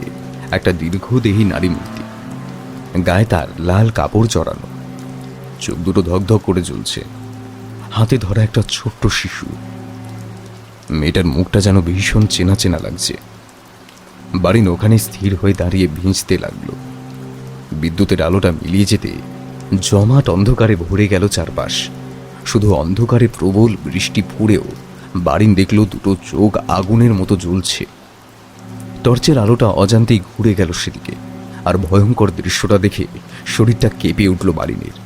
একটা দীর্ঘদেহী নারী মূর্তি। গায়ে তার লাল কাপড় জড়ানো, চোখ দুটো ধকধক করে জ্বলছে, হাতে ধরা একটা ছোট্ট শিশু। মেয়েটার মুখটা যেন ভীষণ চেনা চেনা লাগছে। বারিন ওখানে স্থির হয়ে দাঁড়িয়ে ভিঁজতে লাগলো। বিদ্যুতের আলোটা মিলিয়ে যেতে জমাট অন্ধকারে ভরে গেল চারপাশ। শুধু অন্ধকারে প্রবল বৃষ্টি পড়েও বারিন দেখল দুটো চোখ আগুনের মতো জ্বলছে। টর্চের আলোটা অজান্তেই ঘুরে গেল সেদিকে, আর ভয়ঙ্কর দৃশ্যটা দেখে শরীরটা কেঁপে উঠল বারিনের।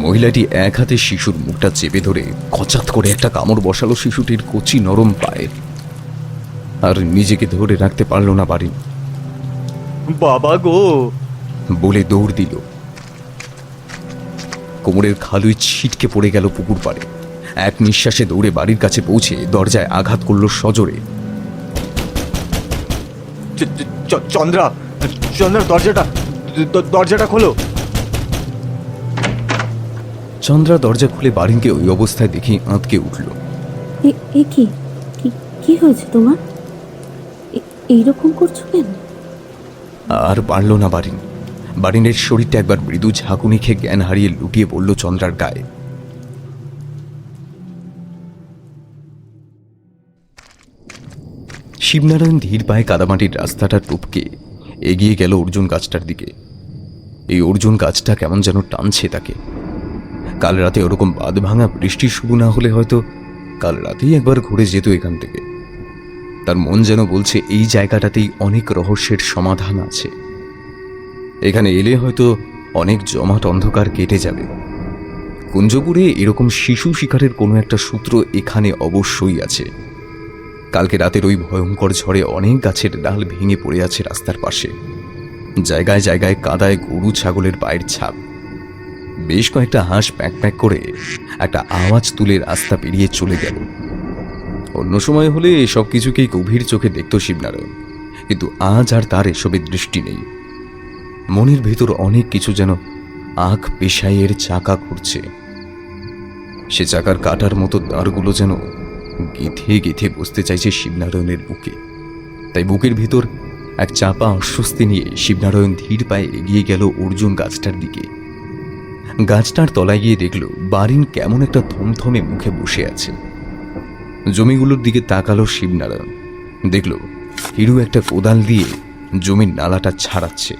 মহিলাটি এক হাতে শিশুর মুখটা চেপে ধরে কচাত করে একটা কামড় বসালো শিশুটির কচি নরম পায়ে, আর নিজেকে ধরে রাখতে পারল না বারিন। বাবা গো বলে দৌড় দিল। কোমরের খালুই ছিটকে পড়ে গেল পুকুর পাড়ে। এক নিঃশ্বাসে দৌড়ে বাড়ির কাছে পৌঁছে দরজায় আঘাত করলো সজোরে। চন্দ্রা, চন্দ্রা, দরজাটা খোলো। চন্দ্রা দরজা খুলে বারিনকে ওই অবস্থায় দেখে আঁতকে উঠল। এ কি কি হয়েছে তোমার? এইরকম করছো কেন? আর পারল না বারিন। বারিনের শরীরটা একবার মৃদু ঝাঁকুনি খেয়ে জ্ঞান হারিয়ে লুটিয়ে পড়ল চন্দ্রার গায়ে। শিবনারায়ণ ধীর পায়ে কাদামাটির রাস্তাটা টপকে এগিয়ে গেল অর্জুন গাছটার দিকে। এই অর্জুন গাছটা কেমন যেন টানছে তাকে। কাল রাতে ওরকম বাঁধ ভাঙা বৃষ্টি শুরু না হলে হয়তো কাল রাতেই একবার ঘুরে যেত এখান থেকে। তার মন যেন বলছে এই জায়গাটাতেই অনেক রহস্যের সমাধান আছে, এখানে এলে হয়তো অনেক জমাট অন্ধকার কেটে যাবে। কুঞ্জপুরে এরকম শিশু শিকারের কোনো একটা সূত্র এখানে অবশ্যই আছে। কালকে রাতের ওই ভয়ঙ্কর ঝড়ে অনেক গাছের ডাল ভেঙে পড়ে আছে রাস্তার পাশে। জায়গায় জায়গায় কাদায় গরু ছাগলের পায়ের ছাপ। বেশ কয়েকটা হাঁস প্যাক প্যাক করে একটা আওয়াজ তুলে রাস্তা পেরিয়ে চলে গেল। অন্য সময় হলে এসব কিছুকেই গভীর চোখে দেখত শিবনারায়ণ, কিন্তু আজ আর তার এসবের দৃষ্টি নেই। মনের ভেতর অনেক কিছু যেন আখ পেশাইয়ের চাকা করছে। সে চাকার কাটার মতো দাঁড়গুলো যেন গেঁথে গেঁথে বসতে চাইছে শিবনারায়ণের বুকে। তাই বুকের ভিতর এক চাপা অস্বস্তি নিয়ে শিবনারায়ণ ধীর পায়ে এগিয়ে গেল অর্জুন গাছটার দিকে। গাছটার তলায় গিয়ে দেখল বারিন কেমন একটা থমথমে মুখে বসে আছে। জমিগুলোর দিকে তাকালো শিবনারায়ণ, দেখল হিরু একটা কোদাল দিয়ে জমির নালাটা ছাড়াচ্ছে।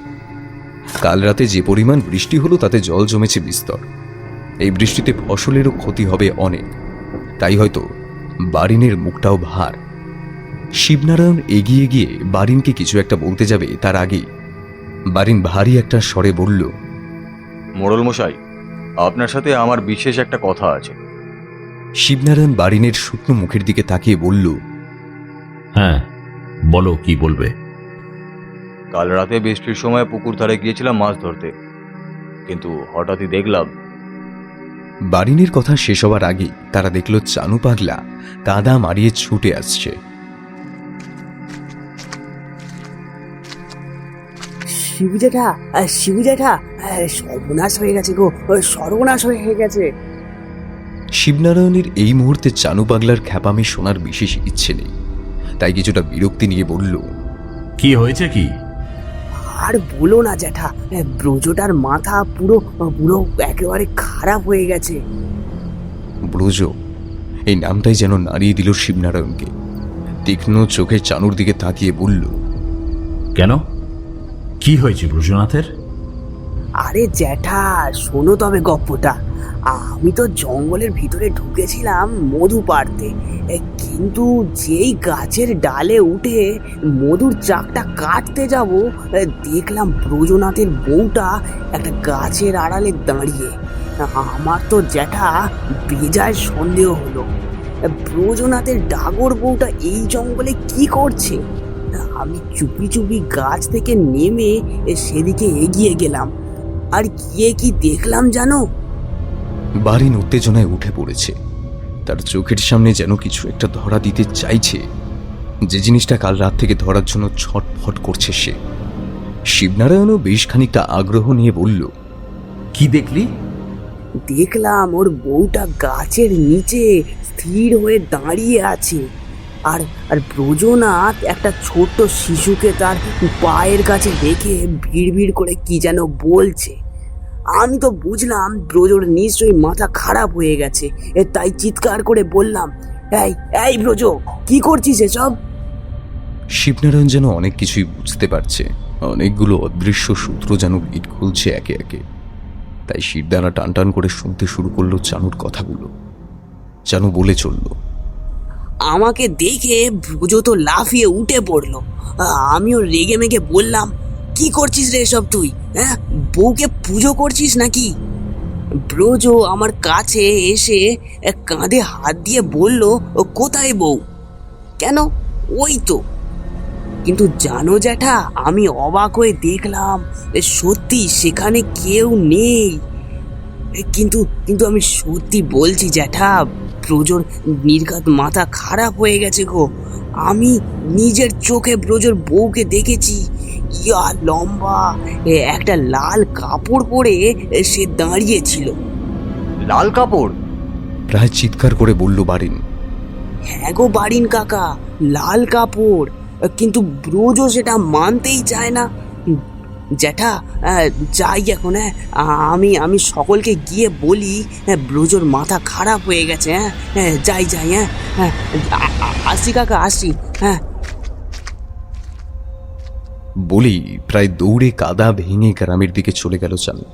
কাল রাতে যে পরিমাণ বৃষ্টি হলো তাতে জল জমেছে বিস্তর। এই বৃষ্টিতে ফসলেরও ক্ষতি হবে অনেক, তাই হয়তো বারিনের মুখটাও ভার। শিবনারায়ণ এগিয়ে গিয়ে বারিনকে কিছু একটা বলতে যাবে, তার আগেই বারিন ভারী একটা স্বরে বলল, মোড়ল মশাই, আপনার সাথে আমার বিশেষ একটা কথা আছে। শিবনারায়ণ বারিনের শুকনো মুখের দিকে তাকিয়ে বলল, হ্যাঁ বলো, কি বলবে? কাল রাতে বৃষ্টির সময় পুকুর ধারে গিয়েছিলাম মাছ ধরতে, কিন্তু হঠাৎই দেখলাম। বারিনের কথা শেষ হওয়ার আগেই তারা দেখল চানু পাগলা কাদা মারিয়ে ছুটে আসছে। শিবু জ্যাঠা, শিবু জ্যাঠা, সর্বনাশ হয়ে গেছে গো, সর্বনাশ হয়ে গেছে। শিবনারায়ণের এই মুহূর্তে চানু পাগলার খ্যাপামি শোনার বিশেষ ইচ্ছে নেই, তাই কিছুটা বিরক্তি নিয়ে বলল, কি হয়েছে কি? আর বলো না জ্যাঠা, ব্রজটার মাথা পুরো পুরো একেবারে খারাপ হয়ে গেছে। ব্রজ, এই নামটাই যেন নাড়িয়ে দিল শিবনারায়ণকে। তীক্ষ্ণ চোখে চানুর দিকে তাকিয়ে বলল, কেন, কি হয়েছে ব্রজনাথের? আরে জ্যাঠা, শোনো তবে গপ্পটা। আমি তো জঙ্গলের ভিতরে ঢুকেছিলাম মধু পাড়তে, কিন্তু যেই গাছের ডালে উঠে মধুর চাকটা কাটতে যাব, দেখলাম ব্রজনাথের বউটা একটা গাছের আড়ালে দাঁড়িয়ে। আমার তো জ্যাঠা বেজায় সন্দেহ হলো, ব্রজনাথের ডাগর বউটা এই জঙ্গলে কি করছে। আমি চুপি চুপি গাছ থেকে নেমে সেদিকে এগিয়ে গেলাম, আর গিয়ে কি দেখলাম জানো? বারিন উত্তেজনায় উঠে পড়েছে। তার চোখের সামনে যেন কিছু একটা ধরা দিতে চাইছে, যে জিনিসটা কাল রাত থেকে ধরার জন্য ছটফট করছে সে। শিবনারায়ণও বেশ খানিকটা আগ্রহ নিয়ে বলল, কি দেখলি? দেখলাম ওর বউটা গাছের নিচে স্থির হয়ে দাঁড়িয়ে আছে, আর আর ব্রজনাথ একটা ছোট্ট শিশুকে তার পায়ের কাছে রেখে ভিড় করে কি যেন বলছে। আমি তো বুঝলাম ব্রজর নিশ্চয়ই মাথা খারাপ হয়ে গেছে, তাই চিৎকার করে বললাম, এই এই ব্রজ, কি করছিস এসব? শিবনারায়ণ যেন অনেক কিছুই বুঝতে পারছে। অনেকগুলো অদৃশ্য সূত্র যেন গিট খুলছে একে একে। তাই শিরদানা টান টান করে শুনতে শুরু করলো চানুর কথাগুলো। চানু বলে চলল, আমাকে দেখে ব্রজ তো লাফিয়ে উঠে পড়লো। আমিও রেগে মেগে বললাম, কি করছিস রে এসব তুই? হ্যাঁ, বউকে পুজো করছিস নাকি? ব্রজ আমার কাছে এসে কাঁধে হাত দিয়ে বলল, কোথায় বউ? কেন, ওই তো। কিন্তু জানো জ্যাঠা, আমি অবাক হয়ে দেখলাম সত্যি সেখানে কেউ নেই। কিন্তু কিন্তু আমি সত্যি বলছি জ্যাঠা, ব্রজর নির্ঘাত মাথা খারাপ হয়ে গেছে গো। আমি নিজের চোখে ব্রজর বউকে দেখেছি। ইয়া লম্বা একটা লাল কাপড় পরে সে দাঁড়িয়েছিল। লাল কাপড়? প্রায় চিৎকার করে বলল বারিন। হ্যাঁ গো বারিন কাকা, লাল কাপড়, কিন্তু ব্রজ সেটা মানতেই চায় না। জ্যাঠা, যাই এখন। আমি সকলকে গিয়ে বলি ব্রজর মাথা খারাপ হয়ে গেছে। যাই। হ্যাঁ, আসি কাকা, আসি। হ্যাঁ। বলেই প্রায় দৌড়ে কাদা ভেঙে গ্রামের দিকে চলে গেল চানু।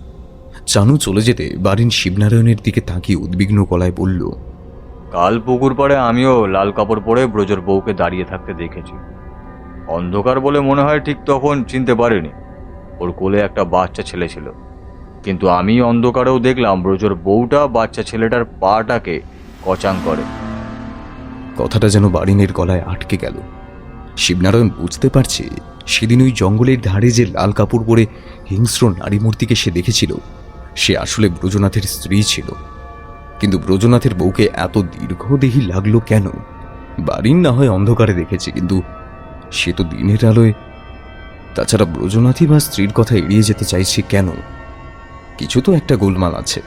চানু চলে যেতে বাড়ির শিবনারায়ণের দিকে তাকিয়ে উদ্বিগ্ন গলায় বলল, কাল পুকুর পাড়ে আমিও লাল কাপড় পরে ব্রজর বউকে দাঁড়িয়ে থাকতে দেখেছি। অন্ধকার বলে মনে হয় ঠিক তখন চিনতে পারিনি। ওর কোলে একটা বাচ্চা ছেলে ছিল, কিন্তু আমি অন্ধকারেও দেখলাম ব্রজর বউটা বাচ্চা ছেলেটার পাটাকে কচাং করে। কথাটা যেন বাড়িনের গলায় আটকে গেল। শিবনারায়ণ বুঝতে পারছে সেদিন ওই জঙ্গলের ধারে যে লাল কাপড় পরে হিংস্র নারী মূর্তিকে সে দেখেছিল সে আসলে ব্রজনাথের স্ত্রী ছিল। কিন্তু ব্রজনাথের বউকে এত দীর্ঘদেহী লাগলো কেন? বাড়ির না হয় অন্ধকারে দেখেছে, কিন্তু সে তো দিনের আলোয়। তাছাড়া ব্রজনাথই বা স্ত্রীর কথা এড়িয়ে যেতে চাইছে কেন? কিছু তো একটা গোলমাল আছে।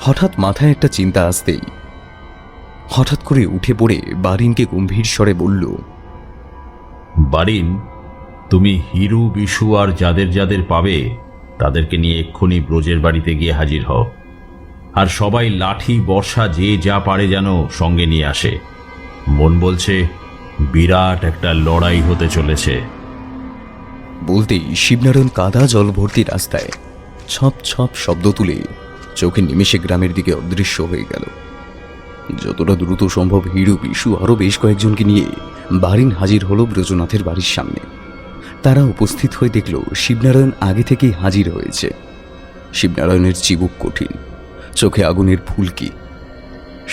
হঠাৎ মাথায় একটা চিন্তা আসতেই হঠাৎ করে উঠে পড়ে বারিনকে গম্ভীর স্বরে বলল, বারিন, তুমি হিরু, বিশু আর যাদের যাদের পাবে তাদেরকে নিয়ে এক্ষুনি ব্রজের বাড়িতে গিয়ে হাজির হও। আর সবাই লাঠি বর্ষা যে যা পারে যেন সঙ্গে নিয়ে আসে। মন বলছে বিরাট একটা লড়াই হতে চলেছে। বলতেই শিবনারায়ণ কাদা জল ভর্তি রাস্তায় ছপ ছপ শব্দ তুলে চোখে নিমেষে গ্রামের দিকে অদৃশ্য হয়ে গেল। যতটা দ্রুত সম্ভব হিরু, বিশু আরও বেশ কয়েকজনকে নিয়ে বারিন হাজির হলো ব্রজনাথের বাড়ির সামনে। তারা উপস্থিত হয়ে দেখল শিবনারায়ণ আগে থেকেই হাজির হয়েছে। শিবনারায়ণের চিবুক কঠিন, চোখে আগুনের ফুলকি।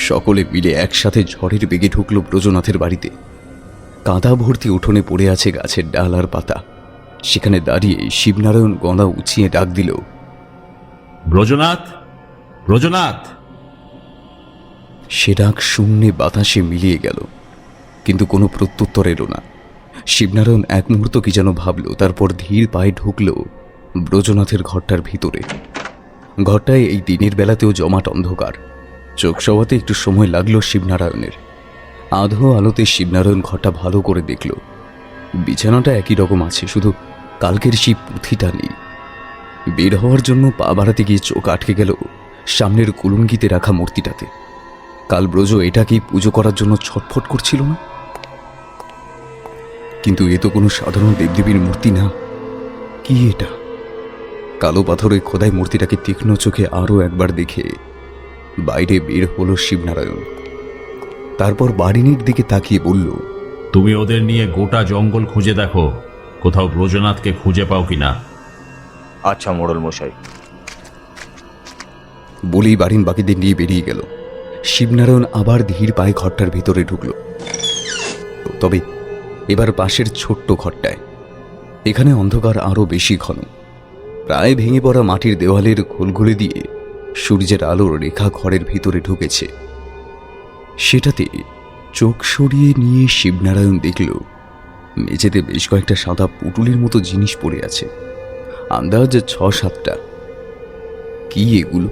সকলে মিলে একসাথে ঝড়ের বেগে ঢুকল ব্রজনাথের বাড়িতে। কাদা ভর্তি উঠোনে পড়ে আছে গাছের ডাল আর পাতা। সেখানে দাঁড়িয়ে শিবনারায়ণ গলা উঁচিয়ে ডাক দিল, ব্রজনাথ, ব্রজনাথ। সে ডাক শূন্যে বাতাসে মিলিয়ে গেল, কিন্তু কোনো প্রত্যুত্তর এলো না। শিবনারায়ণ এক মুহূর্ত কি যেন ভাবল, তারপর ধীর পায়ে ঢুকল ব্রজনাথের ঘরটার ভিতরে। ঘরটায় এই দিনের বেলাতেও জমাট অন্ধকার। চোখ সওয়াতে একটু সময় লাগলো শিবনারায়ণের। আধো আলোতে শিবনারায়ণ ঘরটা ভালো করে দেখল। বিছানাটা একই রকম আছে, শুধু কালকের সেই পুঁথিটা নেই। বের হওয়ার জন্য পা বাড়াতে গিয়ে চোখ আটকে গেল সামনের কুলুঙ্গিতে রাখা মূর্তিটাতে। কাল ব্রজ এটাকেই পুজো করার জন্য ছটফট করছিল না? কিন্তু এ তো কোনো সাধারণ দেবদেবীর মূর্তি না। কি এটা? কালো পাথরে খোদাই মূর্তিটাকে তীক্ষ্ণ চোখে আরও একবার দেখে বাইরে বের হলো শিবনারায়ণ। তারপর বাড়িনির দিকে তাকিয়ে বলল, তুমি ওদের নিয়ে গোটা জঙ্গল খুঁজে দেখো, কোথাও ব্রজনাথকে খুঁজে পাও কিনা। আচ্ছা মোড়ল মশাই। বলেই বাড়িন বাকিদের নিয়ে বেরিয়ে গেল। শিবনারায়ণ আবার ধীর পায়ে ঘরটার ভিতরে ঢুকল, তবে এবার পাশের ছোট্ট ঘরটায়। এখানে অন্ধকার আরও বেশি ঘন। প্রায় ভেঙে পড়া মাটির দেওয়ালের ঘোলঘুলে দিয়ে সূর্যের আলোর রেখা ঘরের ভিতরে ঢুকেছে। সেটাতে চোখ সরিয়ে নিয়ে শিবনারায়ণ দেখল মেঝেতে বেশ কয়েকটা সাদা পুটুলির মতো জিনিস পড়ে আছে, আন্দাজ ৬-৭টা। কি এগুলো?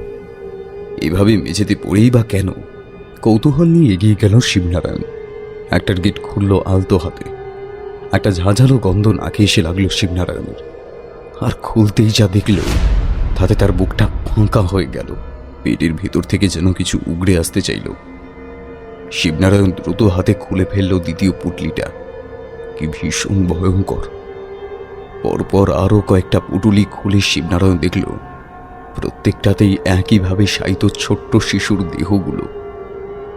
এভাবে মেঝেতে পড়েই বা কেন? কৌতূহল নিয়ে এগিয়ে গেল শিবনারায়ণ। একটার গেট খুলল আলতো হাতে। একটা ঝাঁঝালো গন্ধ নাকে এসে লাগলো শিবনারায়ণের। আর খুলতেই যা দেখল তাতে তার বুকটা ফাঁকা হয়ে গেল। পেটের ভেতর থেকে যেন কিছু উগড়ে আসতে চাইল। শিবনারায়ণ দ্রুত হাতে খুলে ফেলল দ্বিতীয় পুটলিটা। কি ভীষণ ভয়ঙ্কর! পরপর আরও কয়েকটা পুটুলি খুলে শিবনারায়ণ দেখল প্রত্যেকটাতেই একইভাবে শায়িত ছোট্ট শিশুর দেহগুলো।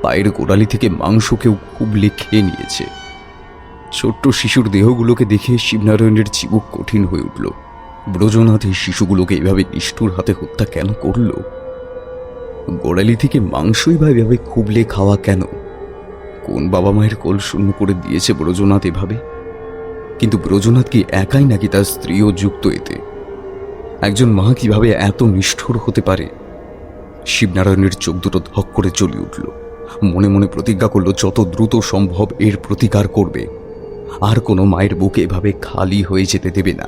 পায়ের গোড়ালি থেকে মাংসকেও খুবলে খেয়ে নিয়েছে। ছোট্ট শিশুর দেহগুলোকে দেখে শিবনারায়ণের চিবুক কঠিন হয়ে উঠল। ব্রজনাথ এই শিশুগুলোকে এভাবে নিষ্ঠুর হাতে হত্যা কেন করল? গোড়ালি থেকে মাংসই বা এভাবে খুবলে খাওয়া কেন? কোন বাবা মায়ের কোল শূন্য করে দিয়েছে ব্রজনাথ এভাবে? কিন্তু ব্রজনাথ কি একাই নাকি তার স্ত্রীও যুক্ত এতে? একজন মা কিভাবে এত নিষ্ঠুর হতে পারে? শিবনারায়ণের চোখ দুটো ধক করে জ্বলে উঠল। মনে মনে প্রতিজ্ঞা করল যত দ্রুত সম্ভব এর প্রতিকার করবে। আর কোনো মায়ের বুকে এভাবে খালি হয়ে যেতে দেবে না।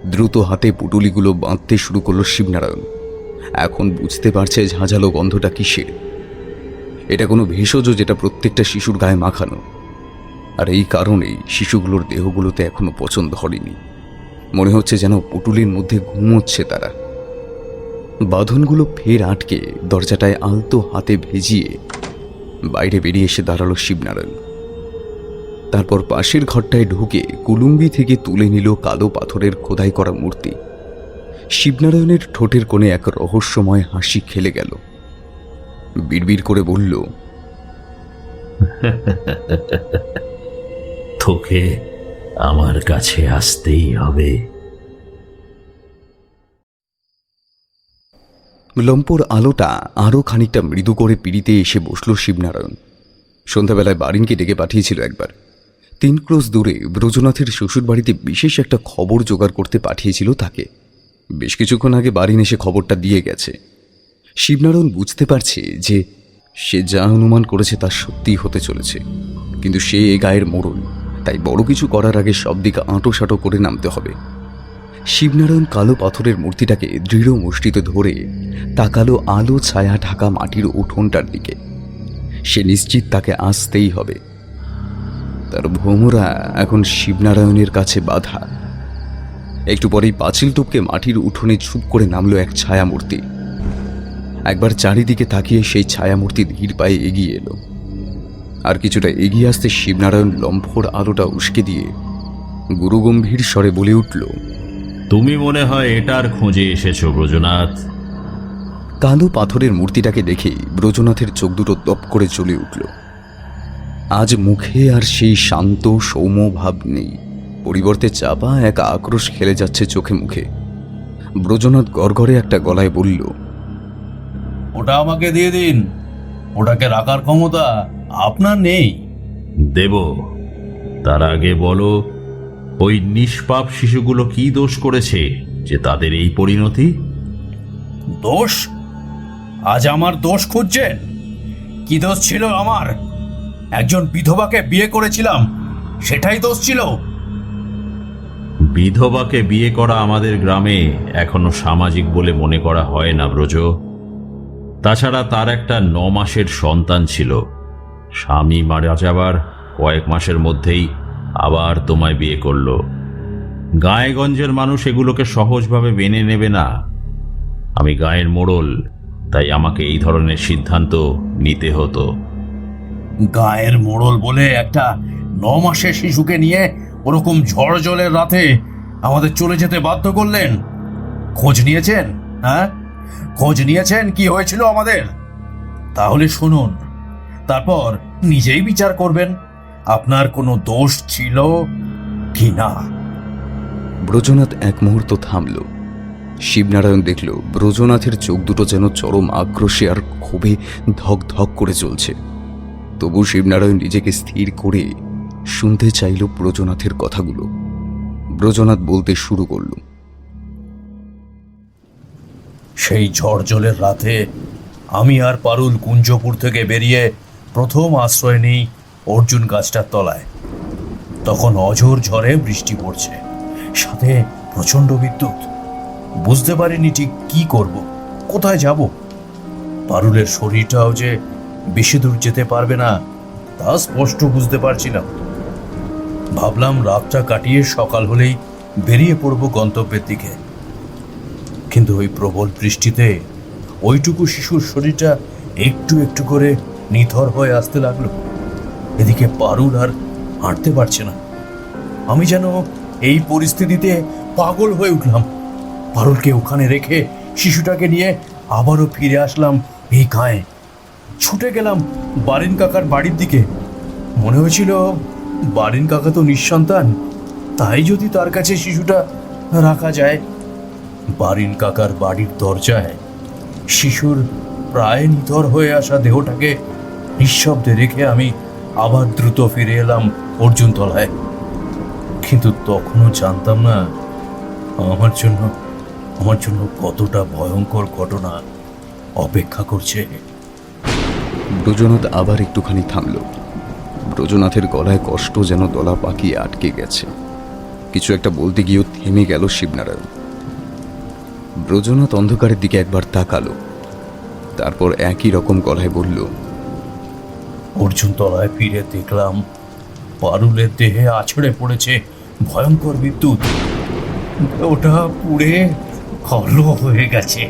দ্রুত হাতে পুটুলিগুলো বাঁধতে শুরু করল শিবনারায়ণ। এখন বুঝতে পারছে ঝাঁঝালো গন্ধটা কিসের। এটা কোনো ভেষজ যেটা প্রত্যেকটা শিশুর গায়ে মাখানো। আর এই কারণেই শিশুগুলোর দেহগুলোতে এখনো পচন ধরেনি। মনে হচ্ছে যেন পুটুলির মধ্যে ঘুমোচ্ছে তারা। বাঁধনগুলো ফের আটকে দরজাটায় আলতো হাতে ভেজিয়ে বাইরে বেরিয়ে এসে দাঁড়ালো শিবনারায়ণ। তারপর পাশের ঘরটায় ঢুকে কুলুঙ্গি থেকে তুলে নিল কালো পাথরের খোদাই করা মূর্তি। শিবনারায়ণের ঠোঁটের কোণে এক রহস্যময় হাসি খেলে গেল। বিড়বিড় করে বলল, তোকে আমার কাছে আসতেই হবে। লম্পোর আলোটা আরও খানিকটা মৃদু করে পিড়িতে এসে বসল শিবনারায়ণ। সন্ধ্যাবেলায় বারিনকে ডেকে পাঠিয়েছিল একবার। 3 ক্রোশ দূরে ব্রজনাথের শ্বশুর বাড়িতে বিশেষ একটা খবর জোগাড় করতে পাঠিয়েছিল তাকে। বেশ কিছুক্ষণ আগে বারিন এসে খবরটা দিয়ে গেছে। শিবনারায়ণ বুঝতে পারছে যে সে যা অনুমান করেছে তা সত্যিই হতে চলেছে, কিন্তু সে এ গায়ের মোড়ল, তাই বড় কিছু করার আগে সব দিকে আঁটোসাঁটো করে নামতে হবে। শিবনারায়ণ কালো পাথরের মূর্তিটাকে দৃঢ় মুষ্টিতে ধরে তাকালো আলো ছায়া ঢাকা মাটির উঠোনটার দিকে। সে নিশ্চিত তাকে আসতেই হবে। তার ভ্রমরা এখন শিবনারায়ণের কাছে বাধা। একটু পরেই পাঁচিল টপকে মাটির উঠোনে চুপ করে নামলো এক ছায়ামূর্তি। একবার চারিদিকে তাকিয়ে সেই ছায়ামূর্তি ধীর পায়ে এগিয়ে এলো। আর কিছুটা এগিয়ে আসতে শিবনারায়ণ লম্ফোর আলোটা উস্কে দিয়ে গুরুগম্ভীর স্বরে বলে উঠল, তুমি মনে হয় এটার খোঁজে এসেছো ব্রজনাথ। কালো পাথরের মূর্তিটাকে দেখেই ব্রজনাথের চোখ দুটো দপ করে জ্বলে উঠল। আজ মুখে আর সেই শান্ত সৌম্য ভাব নেই, পরিবর্তে চাপা এক আক্রোশ খেলে যাচ্ছে চোখে মুখে। ব্রজনাথ গড়গড়ে একটা গলায় বলল, ওটা আমাকে দিয়ে দিন। ওটাকে রাখার ক্ষমতা আপনার নেই। দেব, তার আগে বলো, ওই নিষ্পাপ শিশুগুলো কি দোষ করেছে যে তাদের এই পরিণতি? দোষ? আজ আমার দোষ খুঁজছেন? কি দোষ ছিল আমার? একজন বিধবাকে বিয়ে করেছিলাম, সেটাই দোষ ছিল। বিধবাকে বিয়ে করা আমাদের গ্রামে এখনো সামাজিক বলে মনে করা হয় না ব্রজ। তাছাড়া তার একটা 9 মাসের সন্তান ছিল। স্বামী মারা যাবার কয়েক মাসের মধ্যেই আবার তোমায় বিয়ে করলো। গায়েগঞ্জের মানুষ এগুলোকে সহজভাবে মেনে নেবে না। আমি গায়ের মোড়ল, তাই আমাকে এই ধরনের সিদ্ধান্ত নিতে হতো। গায়ের মোড়ল বলে একটা 9 মাসের শিশুকে নিয়ে ওরকম ঝড় জলের রাতে আমাদের চলে যেতে বাধ্য করলেন। খোঁজ নিয়েছেন? হ্যাঁ, খোঁজ নিয়েছেন কি হয়েছিল আমাদের? তাহলে শুনুন, তারপর নিজেই বিচার করবেন আপনার কোনো দোষ ছিল কি না। ব্রজনাথ এক মুহূর্ত থামল। শিবনারায়ণ দেখল ব্রজনাথের চোখ দুটো যেন চরম আক্রোশে আর ক্ষোভে ধক ধক করে চলছে। তবু শিবনারায়ণ নিজেকে স্থির করে শুনতে চাইল ব্রজনাথের কথাগুলো। ব্রজনাথ বলতে শুরু করল, সেই ঝড় জলের রাতে আমি আর পারুল কুঞ্জপুর থেকে বেরিয়ে প্রথম আশ্রয় নিই অর্জুন গাছটার তলায়। তখন অঝোর ঝড়ে বৃষ্টি পড়ছে, সাথে প্রচণ্ড বিদ্যুৎ। বুঝতে পারিনি ঠিক কি করব, কোথায় যাব। পারুলের শরীরটাও যে বেশি দূর যেতে পারবে না তা স্পষ্ট বুঝতে পারছিলাম। ভাবলাম রাতটা কাটিয়ে সকাল হলেই বেরিয়ে পড়ব গন্তব্যের দিকে। কিন্তু ওই প্রবল বৃষ্টিতে ওইটুকু শিশুর শরীরটা একটু একটু করে নিথর হয়ে আসতে লাগলো। এদিকে পারুল আর হাঁটতে পারছে না। আমি যেন এই পরিস্থিতিতে পাগল হয়ে উঠলাম। পারুলকে ওখানে রেখে শিশুটাকে নিয়ে আবারও ফিরে আসলাম এই গায়ে। ছুটে গেলাম বারিন কাকার বাড়ির দিকে। মনে হয়েছিল বারিন কাকা তো নিঃসন্তান, তাই যদি তার কাছে শিশুটা রাখা যায়। বারিন কাকার বাড়ির দরজায় শিশুর প্রায় নিথর হয়ে আসা দেহটাকে নিঃশব্দে রেখে আমি আবার দ্রুত ফিরে এলাম অর্জুন তলায়। কিন্তু তখনও জানতাম না আমার জন্য কতটা ভয়ঙ্কর ঘটনা অপেক্ষা করছে। ব্রজনাথ আবার একটুখানি থামল। ব্রজনাথের গলায় কষ্ট যেন দলা পাকিয়ে আটকে গেছে। কিছু একটা বলতে গিয়েও থেমে গেল শিবনারায়ণ। ব্রজনাথ অন্ধকারের দিকে একবার তাকালো, তারপর একই রকম গলায় বলল, অর্জুন তলায় ফিরে দেখলাম পারুলের দেহে আছড়ে পড়েছে ভয়ঙ্কর বিদ্যুৎ। ওটা পুড়ে কালো হয়ে গেছে।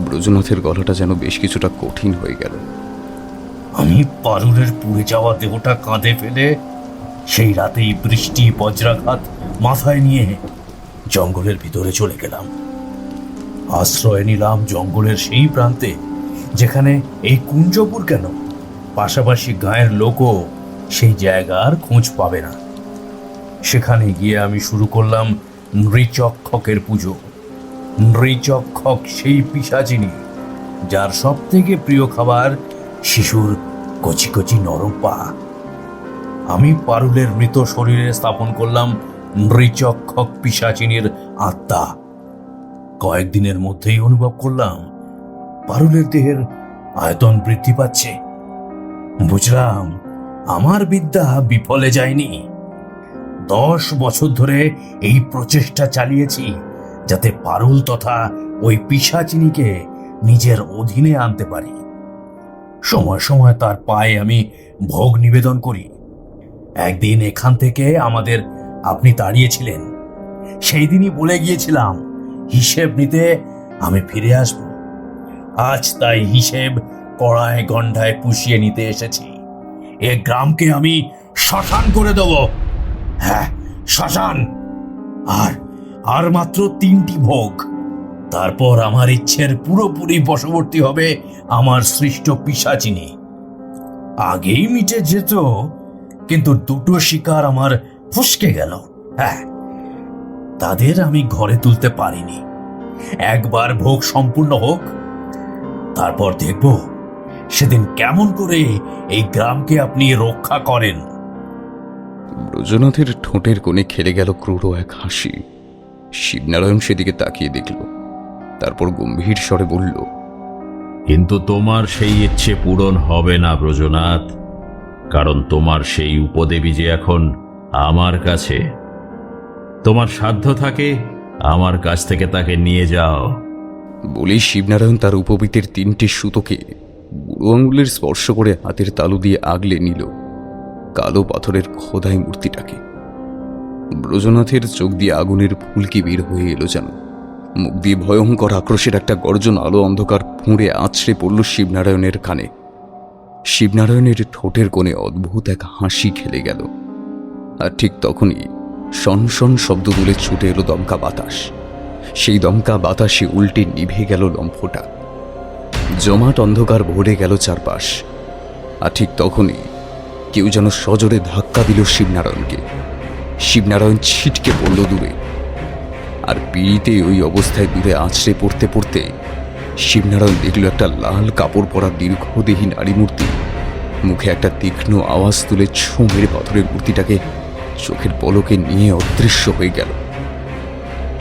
ব্রজনাথের গলাটা যেন বেশ কিছুটা কঠিন হয়ে গেল। আমি পারুলের পুড়ে যাওয়া দেহটা কাঁধে ফেলে সেই রাতেই বৃষ্টি বজ্রাঘাত মাথায় নিয়ে জঙ্গলের ভিতরে চলে গেলাম। আশ্রয় নিলাম জঙ্গলের সেই প্রান্তে যেখানে এই কুঞ্জপুর কেন, পাশাপাশি গায়ের লোকও সেই জায়গার খোঁজ পাবে না। সেখানে গিয়ে আমি শুরু করলাম নৃচক্ষকের পুজো। নৃচক্ষক সেই পিশাচিনী যার সব থেকে প্রিয় খাবার শিশুর কচি কচি নরম পা। আমি পারুলের মৃত শরীরে স্থাপন করলাম নৃচক্ষক পিশাচিনীর আত্মা। কয়েকদিনের মধ্যেই অনুভব করলাম পারুলের দেহের আয়তন বৃদ্ধি পাচ্ছে। বুঝলাম আমার বিদ্যা বিফলে যায়নি। 10 বছর ধরে এই প্রচেষ্টা চালিয়েছি যাতে পারুল তথা ওই পিশাচিনীকে নিজের অধীনে আনতে পারি। সময় সময় তার পায়ে আমি ভোগ নিবেদন করি। একদিন এখান থেকে আমাদের আপনি দাঁড়িয়েছিলেন, সেই দিনই বলে গিয়েছিলাম হিসেব নিতে আমি ফিরে আসব। আজ তাই হিসেব কড়ায় গন্ডায় পুষিয়ে নিতে এসেছি। এ গ্রামকে আমি শ্মশান করে দেব। হ্যাঁ, শ্মশান। আর আর মাত্র 3টি ভোগ, তারপর আমার ইচ্ছের পুরোপুরি বশবর্তী হবে আমার সৃষ্ট পিশাচিনী। আগেই মিটে যেত, কিন্তু 2টো শিকার আমার ফসকে গেল। হ্যাঁ, তাদের আমি ঘরে তুলতে পারিনি। একবার ভোগ সম্পূর্ণ হোক, তারপর দেখব সেদিন কেমন করে এই গ্রামকে আপনি রক্ষা করেন। ব্রজনাথের ঠোঁটের কোণে খেলে গেল ক্রূর এক হাসি। শিবনারায়ণ সেদিকে তাকিয়ে দেখল, তারপর গম্ভীর স্বরে বলল, কিন্তু তোমার সেই ইচ্ছে পূরণ হবে না ব্রজনাথ, কারণ তোমার সেই উপদেবী যে এখন আমার কাছে। তোমার সাধ্য থাকে আমার কাছ থেকে তাকে নিয়ে যাও। বলেই শিবনারায়ণ তার উপবীতের 3টে সুতোকে বুড়ো আঙুলের স্পর্শ করে হাতের তালু দিয়ে আগলে নিল কালো পাথরের খোদাই মূর্তিটাকে। ব্রজনাথের চোখ দিয়ে আগুনের ফুলকি বের হয়ে এলো যেন। মুখ দিয়ে ভয়ঙ্কর আক্রোশের একটা গর্জন আলো অন্ধকার ফুঁড়ে আছড়ে পড়ল শিবনারায়ণের কানে। শিবনারায়ণের ঠোঁটের কোণে অদ্ভুত এক হাসি খেলে গেল। আর ঠিক তখনই শনশন শব্দ তুলে ছুটে এলো দমকা বাতাস। সেই দমকা বাতাসে উল্টে নিভে গেল লম্ফটা। জমাট অন্ধকার ভরে গেল চারপাশ। আর ঠিক তখনই কেউ যেন সজোরে ধাক্কা দিল শিবনারায়ণকে। শিবনারায়ণ ছিটকে পড়ল দূরে। আর পিড়িতে ওই অবস্থায় দূরে আছড়ে পড়তে পড়তে শিবনারায়ণ দেখল একটা লাল কাপড় পরা দীর্ঘদেহী নারী মূর্তি মুখে একটা তীক্ষ্ণ আওয়াজ তুলে ছোঁ মেরে পাথরের মূর্তিটাকে চোখের পলকে নিয়ে অদৃশ্য হয়ে গেল।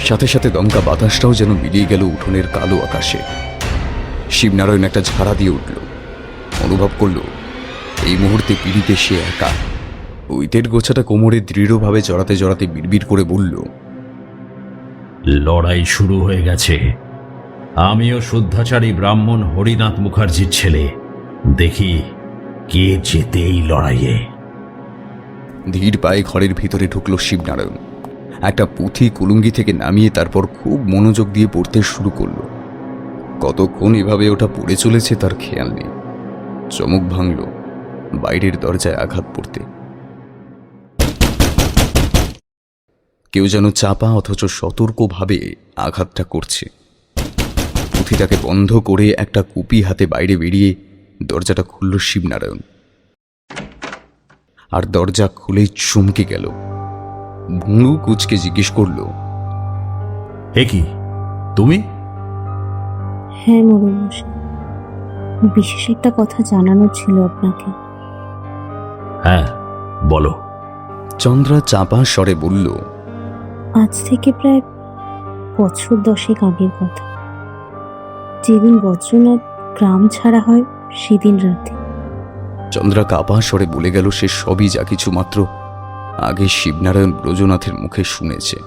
সাথে সাথে দমকা বাতাসটাও যেন মিলিয়ে গেল উঠোনের কালো আকাশে। শিবনারায়ণ একটা ঝাড়া দিয়ে উঠল। অনুভব করল এই মুহূর্তে পিড়িতে সে একা। উইতের গোছাটা কোমরে দৃঢ়ভাবে জড়াতে জড়াতে বিড়বিড় করে বলল, লড়াই শুরু হয়ে গেছে। আমিও শুদ্ধাচারী ব্রাহ্মণ হরিনাথ মুখার্জির ছেলে। দেখি কে জেতে এই লড়াইয়ে। ধীর পায়ে ঘরের ভিতরে ঢুকল শিবনারায়ণ। একটা পুঁথি কুলুঙ্গি থেকে নামিয়ে তারপর খুব মনোযোগ দিয়ে পড়তে শুরু করল। কতক্ষণ এভাবে ওটা পড়ে চলেছে তার খেয়াল নেই। চমক ভাঙল বাইরের দরজায় আঘাত পড়তে। কেউ যেন চাপা অথচ সতর্কভাবে আঘাতটা করছে। পুঁথিটাকে বন্ধ করে একটা কুপি হাতে বাইরে বেরিয়ে দরজাটা খুলল শিবনারায়ণ। আর দরজা খুলেই চমকে গেল। ভুঁড়ু কুচকে জিজ্ঞেস করল, এ কি তুমি? হ্যাঁ মোড়ল মশাই, বিশেষ একটা কথা জানানোর ছিল আপনাকে। হ্যাঁ বলো। চন্দ্রা চাপা স্বরে বলল, আজ থেকে প্রায় বছর 10 আগের কথা। যেদিন বজ্রনাথ গ্রাম ছাড়া হয় সেদিন রাতে। চন্দ্রা কাপা স্বরে বলে গেল সে সবই যা কিছু মাত্র আগে শিবনারায়ণ ব্রজনাথের মুখে শুনেছে।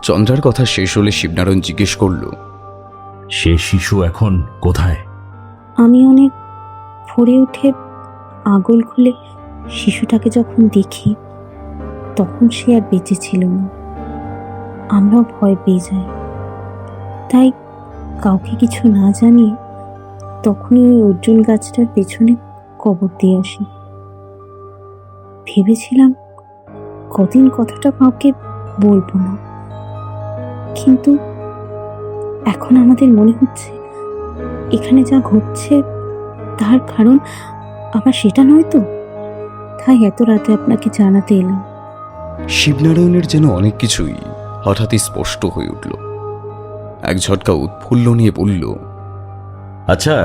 চন্দ্রার কথা শেষ হলে শিবনারায়ণ জিজ্ঞেস করল, সে শিশু এখন কোথায়? আমি অনেক ভোরে উঠে আগল খুলে শিশুটাকে যখন দেখি তখন সে আর বেঁচে ছিল না। আমরাও ভয় পেয়ে যাই। তাই কাউকে কিছু না জানিয়ে তখনই ওই অর্জুন গাছটার পেছনে কবর দিয়ে আসি। ভেবেছিলাম কদিন কথাটা কাউকে বলবো না, কিন্তু এখন আমাদের মনে হচ্ছে এখানে যা ঘটছে তার কারণ আবার সেটা নয় তো, তাই এত রাতে আপনাকে জানাতে এলাম। শিবনারায়ণের যেন অনেক কিছুই হঠাৎই স্পষ্ট হয়ে উঠল। এক ঝটকা উৎফুল্ল নিয়ে বলল, আচ্ছা,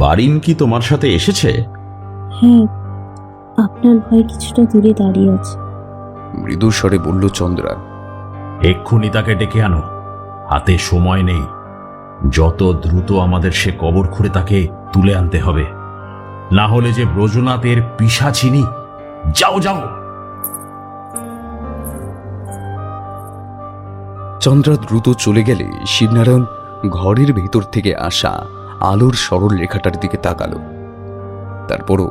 বারিন কি তোমার সাথে এসেছে? হ্যাঁ, আপনার ভয়ে কিছুটা দূরে দাঁড়িয়ে আছে। মৃদু স্বরে বলল চন্দ্রা। এক্ষুনি তাকে ডেকে আনো, হাতে সময় নেই। যত দ্রুত আমাদের সে কবর খুঁড়ে তাকে তুলে আনতে হবে, না হলে যে ব্রজনাথের পিশাচিনী। যাও যাও। চন্দ্রা দ্রুত চলে গেলে শিবনারায়ণ ঘরের ভেতর থেকে আসা আলোর সরল রেখাটার দিকে তাকালো। তারপরও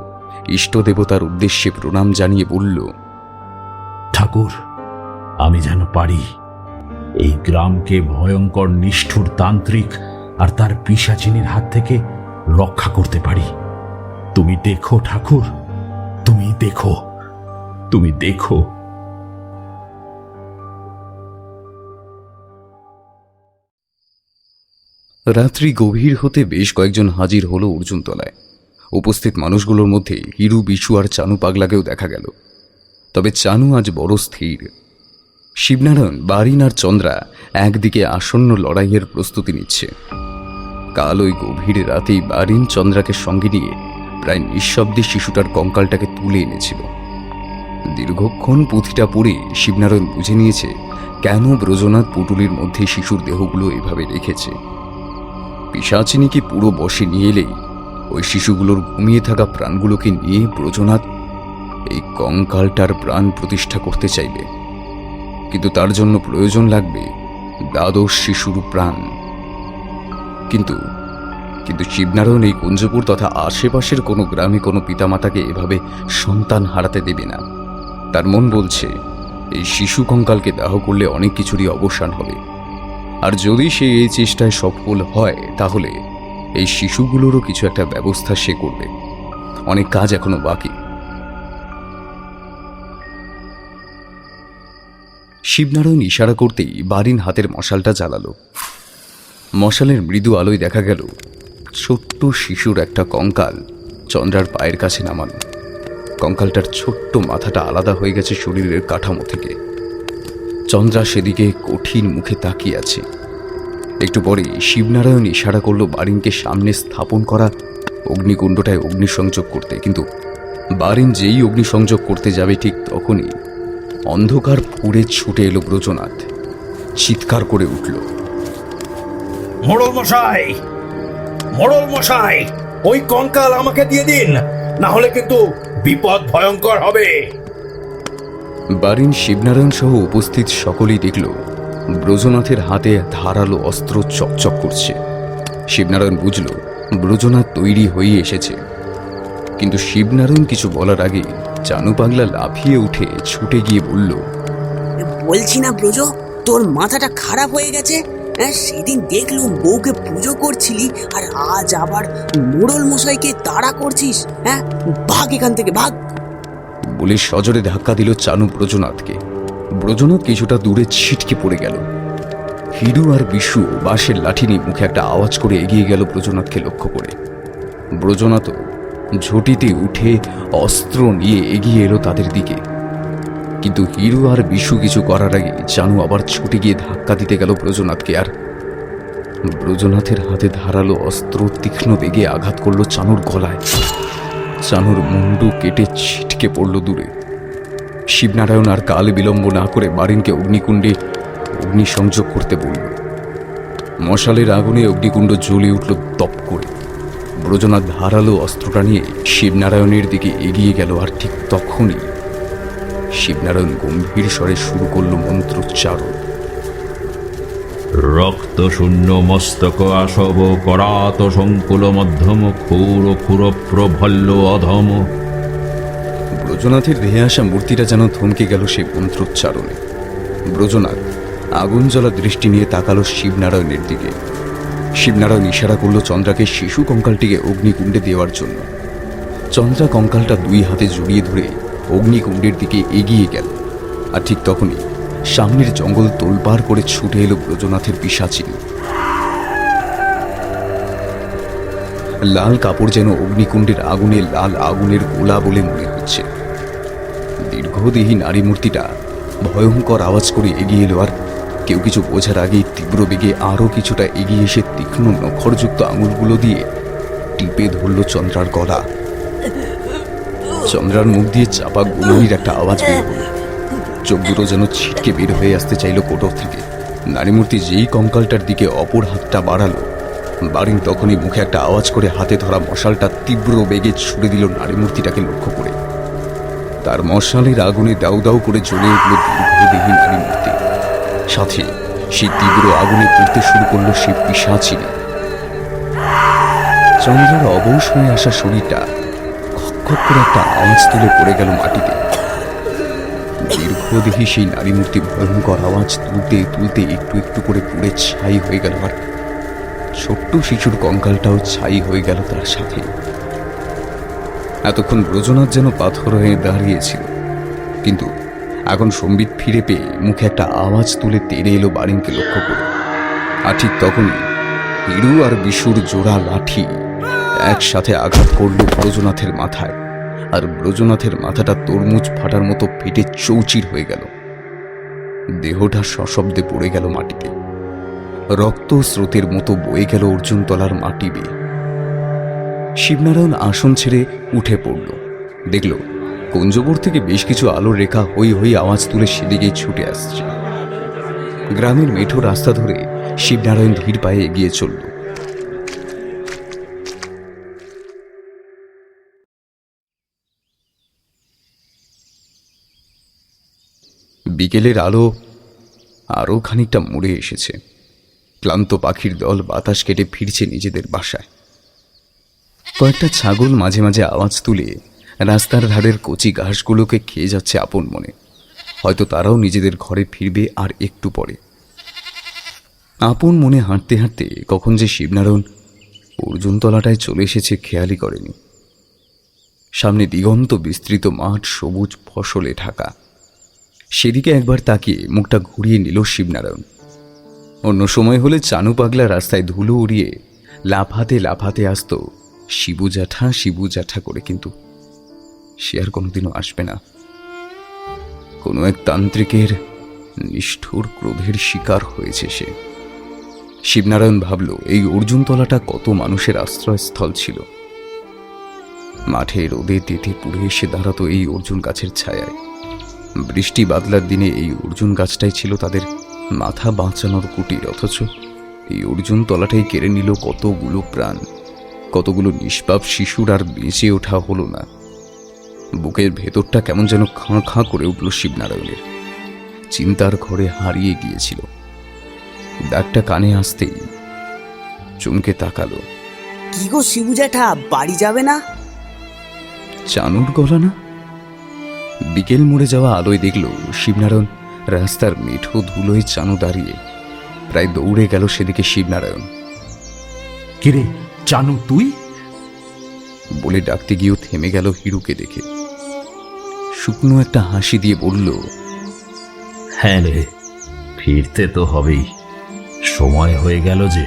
ইষ্ট দেবতার উদ্দেশ্যে প্রণাম জানিয়ে বলল, ঠাকুর, আমি যেন পারি এই গ্রামকে ভয়ঙ্কর নিষ্ঠুর তান্ত্রিক আর তার পিশাচিনীর হাত থেকে রক্ষা করতে পারি। তুমি দেখো ঠাকুর, তুমি দেখো, তুমি দেখো। রাত্রি গভীর হতে বেশ কয়েকজন হাজির হলো অর্জুনতলায়। উপস্থিত মানুষগুলোর মধ্যে হিরু, বিশু আর চানু পাগলাকেও দেখা গেল। তবে চানু আজ বড় স্থির। শিবনারায়ণ, বারিন আর চন্দ্রা একদিকে আসন্ন লড়াইয়ের প্রস্তুতি নিচ্ছে। কাল ওই গভীর রাতেই বারিন চন্দ্রাকে সঙ্গে নিয়ে প্রায় নিঃশব্দে শিশুটার কঙ্কালটাকে তুলে এনেছিল। দীর্ঘক্ষণ পুঁথিটা পড়ে শিবনারায়ণ বুঝে নিয়েছে কেন ব্রজনাথ পুটুলির মধ্যে শিশুর দেহগুলো এভাবে রেখেছে। পিশাচিনীকে পুরো বশে নিয়ে এলেই ওই শিশুগুলোর ঘুমিয়ে থাকা প্রাণগুলোকে নিয়ে ব্রজনাথ এই কঙ্কালটার প্রাণ প্রতিষ্ঠা করতে চাইবে, কিন্তু তার জন্য প্রয়োজন লাগবে দ্বাদশ শিশুর প্রাণ। কিন্তু কিন্তু শিবনারায়ণ এই কুঞ্জপুর তথা আশেপাশের কোনো গ্রামে কোনো পিতামাতাকে এভাবে সন্তান হারাতে দেবে না। তার মন বলছে এই শিশু কঙ্কালকে দাহ করলে অনেক কিছুরই অবসান হবে, আর যদি সে এই চেষ্টায় সফল হয় তাহলে এই শিশুগুলোরও কিছু একটা ব্যবস্থা সে করবে। অনেক কাজ এখনো বাকি। শিবনারায়ণ ইশারা করতেই বারিন হাতের মশালটা জ্বালালো। মশালের মৃদু আলোয় দেখা গেল ছোট্ট শিশুর একটা কঙ্কাল চন্দ্রার পায়ের কাছে নামানো। কঙ্কালটার ছোট্ট মাথাটা আলাদা হয়ে গেছে শরীরের কাঠামো থেকে। চন্দ্রা সেদিকে কঠিন মুখে তাকিয়ে আছে। একটু পরে শিবনারায়ণ ইশারা করল বারিনকে সামনে স্থাপন করা অগ্নিকুণ্ডটায় অগ্নিসংযোগ করতে, কিন্তু বারিন যেই অগ্নিসংযোগ করতে যাবে ঠিক তখনই অন্ধকার ফুঁড়ে ছুটে এলো ব্রজনাথ। চিৎকার করে উঠল, মোড়ল মশাই, মোড়ল মশাই, ওই কঙ্কাল আমাকে দিয়ে দিন, না হলে কিন্তু বিপদ ভয়ঙ্কর হবে। বারিন, শিবনারায়ণ সহ উপস্থিত সকলেই দেখল ব্রজনাথের হাতে ধারালো অস্ত্র চকচক করছে। শিবনারায়ণ বুঝল ব্রজনাথ তৈরি হয়ে এসেছে, কিন্তু শিবনারায়ণ কিছু বলার আগে চানু পাগলা লাফিয়ে উঠে ছুটে গিয়ে বলল, বলছি না ব্রজ, তোর মাথাটা খারাপ হয়ে গেছে। সেদিন দেখলুম বউকে পুজো করছিলি, আর আজ আবার মোড়ল মশাইকে তাড়া করছিস। ভাগ এখান থেকে, ভাগ। বলে সজোরে ধাক্কা দিল চানু ব্রজনাথকে। ব্রজনাথ কিছুটা দূরে ছিটকে পড়ে গেল। হিরু আর বিশু বাঁশের লাঠি নিয়ে মুখে একটা আওয়াজ করে এগিয়ে গেল ব্রজনাথকে লক্ষ্য করে। ব্রজনাথও ঝটিতে উঠে অস্ত্র নিয়ে এগিয়ে এলো তাদের দিকে, কিন্তু হিরু আর বিশু কিছু করার আগে চানু আবার ছুটে গিয়ে ধাক্কা দিতে গেল ব্রজনাথকে, আর ব্রজনাথের হাতে ধারালো অস্ত্র তীক্ষ্ণ বেগে আঘাত করলো চানুর গলায়। চানুর মুন্ডু কেটে ছিটকে পড়ল দূরে। শিবনারায়ণ আর কাল বিলম্ব না করে বারিনকে অগ্নিকুণ্ডে অগ্নিসংযোগ করতে বলল। মশালের আগুনে অগ্নিকুণ্ড জ্বলে উঠল তপ করে। ব্রজনাথ ধারালো অস্ত্রটা নিয়ে শিবনারায়ণের দিকে এগিয়ে গেল, আর ঠিক তখনই শিবনারায়ণ গম্ভীর স্বরে শুরু করল মন্ত্রোচ্চারণ। রক্ত শূন্য মস্তক আসব করাত সংকুল মধ্যম ক্ষুর ক্ষুর প্রভল্য অধম। ব্রজনাথের দেহে আসা মূর্তিটা যেন থমকে গেল সেই মন্ত্রোচ্চারণে। ব্রজনাথ আগুন জ্বলা দৃষ্টি নিয়ে তাকালো শিবনারায়ণের দিকে। শিবনারায়ণ ইশারা করল চন্দ্রাকে শিশু কঙ্কালটিকে অগ্নিকুণ্ডে দেওয়ার জন্য। চন্দ্রা কঙ্কালটা দুই হাতে জড়িয়ে ধরে অগ্নিকুণ্ডের দিকে এগিয়ে গেল। আর ঠিক তখনই সামনের জঙ্গল তোলপাড় করে ছুটে এলো ব্রজনাথের পিশাচিনী। লাল কাপড় যেন অগ্নিকুণ্ডের আগুনে লাল আগুনের গোলা বলে মনে হচ্ছে। দীর্ঘদেহী নারী মূর্তিটা ভয়ঙ্কর আওয়াজ করে এগিয়ে এলো, আর কেউ কিছু বোঝার আগেই তীব্র বেগে আরো কিছুটা এগিয়ে এসে তীক্ষ্ণ নখরযুক্ত আঙুলগুলো দিয়ে টিপে ধরল চন্দ্রার গলা। চন্দ্রার মুখ দিয়ে চাপা গুননির একটা আওয়াজ বের হলো। চোখ দুটো যেন ছিটকে বের হয়ে আসতে চাইল কোটর থেকে। নারী মূর্তি যেই কঙ্কালটার দিকে অপর হাতটা বাড়ালো, বারিন তখনই মুখে একটা আওয়াজ করে হাতে ধরা মশালটা তীব্র বেগে ছুড়ে দিল নারী মূর্তিটাকে লক্ষ্য করে। তার মশালের আগুনে দাউ দাউ করে জ্বলে উঠল দীর্ঘদেহী নারী মূর্তি। সাথে সেই তীব্র আগুনে পড়তে শুরু করলো সে পিশাচিনী। চন্দ্রার অবশ হয়ে আসা শরীরটা খক করে একটা আওয়াজ তুলে পড়ে গেল মাটিতে। দীর্ঘদেহী সেই নারী মূর্তি ভয়ঙ্কর আওয়াজ তুলতে তুলতে একটু একটু করে পুড়ে ছাই হয়ে গেল, আর ছোট্ট শিশুর কঙ্কালটাও ছাই হয়ে গেল তার সাথে। এতক্ষণ ব্রজনাথ যেন পাথর হয়ে দাঁড়িয়েছিল, কিন্তু এখন সম্বিত ফিরে পেয়ে মুখে একটা আওয়াজ তুলে তেড়ে এলো বারিনকে লক্ষ্য করে। আর ঠিক তখনই হিরু আর বিশুর জোড়া লাঠি একসাথে আঘাত করল ব্রজনাথের মাথায়, আর ব্রজনাথের মাথাটা তরমুজ ফাটার মতো ফেটে চৌচির হয়ে গেল। দেহটা সশব্দে পড়ে গেল মাটিতে। রক্ত স্রোতের মতো বয়ে গেল অর্জুনতলার মাটি বেয়ে। শিবনারায়ণ আসন ছেড়ে উঠে পড়ল। দেখল কুঞ্জপুর থেকে বেশ কিছু আলোর রেখা হই হই আওয়াজ তুলে সেদিকে ছুটে আসছে। গ্রামের মেঠো রাস্তা ধরে শিবনারায়ণ ধীর পায়ে এগিয়ে চলল। বিকেলের আলো আরও খানিকটা মুড়ে এসেছে। ক্লান্ত পাখির দল বাতাস কেটে ফিরছে নিজেদের বাসায়। কয়েকটা ছাগল মাঝে মাঝে আওয়াজ তুলে রাস্তার ধারের কচি ঘাসগুলোকে খেয়ে যাচ্ছে আপন মনে। হয়তো তারাও নিজেদের ঘরে ফিরবে আর একটু পরে। আপন মনে হাঁটতে হাঁটতে কখন যে শিবনারায়ণ অর্জুনতলাটায় চলে এসেছে খেয়ালই করেনি। সামনে দিগন্ত বিস্তৃত মাঠ, সবুজ ফসলে ঢাকা। সেদিকে একবার তাকিয়ে মুখটা ঘুরিয়ে নিল শিবনারায়ণ। অন্য সময় হলে চানু পাগলা রাস্তায় ধুলো উড়িয়ে লাফাতে লাফাতে আসতো শিবু জ্যাঠা করে, কিন্তু সে আর কোনোদিনও আসবে না। কোনো এক তান্ত্রিকের নিষ্ঠুর ক্রোধের শিকার হয়েছে সে। শিবনারায়ণ ভাবল এই অর্জুনতলাটা কত মানুষের আশ্রয়স্থল ছিল। মাঠে রোদে তেতে পুড়ে এসে দাঁড়াতো এই অর্জুন গাছের ছায়ায়। বৃষ্টি বাদলার দিনে এই অর্জুন গাছটাই ছিল তাদের মাথা বাঁচানোর কুটির, অথচ এই অর্জুন তলাটাই কেড়ে নিল কতগুলো প্রাণ, কতগুলো নিষ্পাপ শিশুর আর বেঁচে ওঠা হলো না। বুকের ভেতরটা কেমন যেন খাঁ খাঁ করে উঠল শিবনারায়ণের। চিন্তার ঘরে হারিয়ে গিয়েছিল। ডাকটা কানে আসতেই চমকে তাকালো। কি গো শিবু জ্যাঠা, বাড়ি যাবে না? চানুর গলা না? বিকেল মোড়ে যাওয়া আলোয় দেখল শিবনারায়ণ রাস্তার মেঠো ধুলোয় চানু দাঁড়িয়ে। প্রায় দৌড়ে গেল সেদিকে শিবনারায়ণ। কিরে চানু, তুই? বলে ডাকতে গিয়েও থেমে গেল হিরুকে দেখে। শুকনো একটা হাসি দিয়ে বলল, হ্যাঁ রে, ফিরতে তো হবেই, সময় হয়ে গেল যে।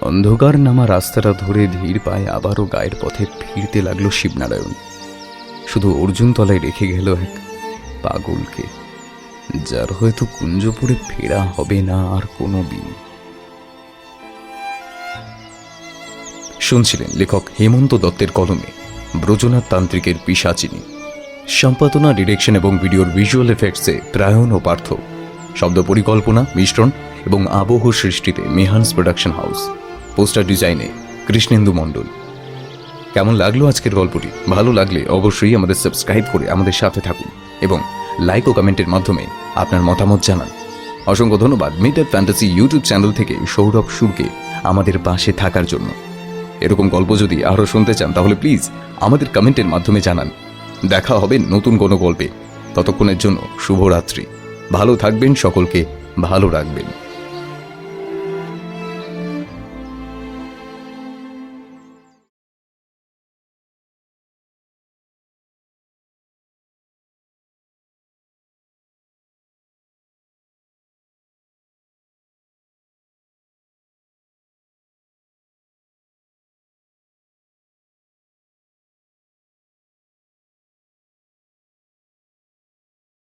অন্ধকার নামা রাস্তাটা ধরে ধীর পায়ে আবারও গায়ের পথে ফিরতে লাগলো শিবনারায়ণ। শুধু অর্জুনতলায় রেখে গেল এক পাগলকে, যার হয়তো কুঞ্জপুরে ফেরা হবে না আর কোনো দিন। শুনছিলেন লেখক হেমন্ত দত্তের কলমে ব্রজনাথ তান্ত্রিকের পিশাচিনী। সম্পাদনা, ডিরেকশন এবং ভিডিওর ভিজুয়াল এফেক্টসে প্রায়ণ ও পার্থ। শব্দ পরিকল্পনা, মিশ্রণ এবং আবহ সৃষ্টিতে মেহান্স প্রোডাকশন হাউস। পোস্টার ডিজাইনে কৃষ্ণেন্দু মণ্ডল। কেমন লাগলো আজকের গল্পটি? ভালো লাগলে অবশ্যই আমাদের সাবস্ক্রাইব করে আমাদের সাথে থাকুন এবং লাইক ও কমেন্টের মাধ্যমে আপনার মতামত জানান। অসংখ্য ধন্যবাদ মিড-নাইট ফ্যান্টাসি ইউটিউব চ্যানেল থেকে সৌরভ সুরকে আমাদের পাশে থাকার জন্য। এরকম গল্প যদি আরও শুনতে চান তাহলে প্লিজ আমাদের কমেন্টের মাধ্যমে জানান। দেখা হবে নতুন কোনো গল্পে। ততক্ষণের জন্য শুভরাত্রি। ভালো থাকবেন, সকলকে ভালো রাখবেন।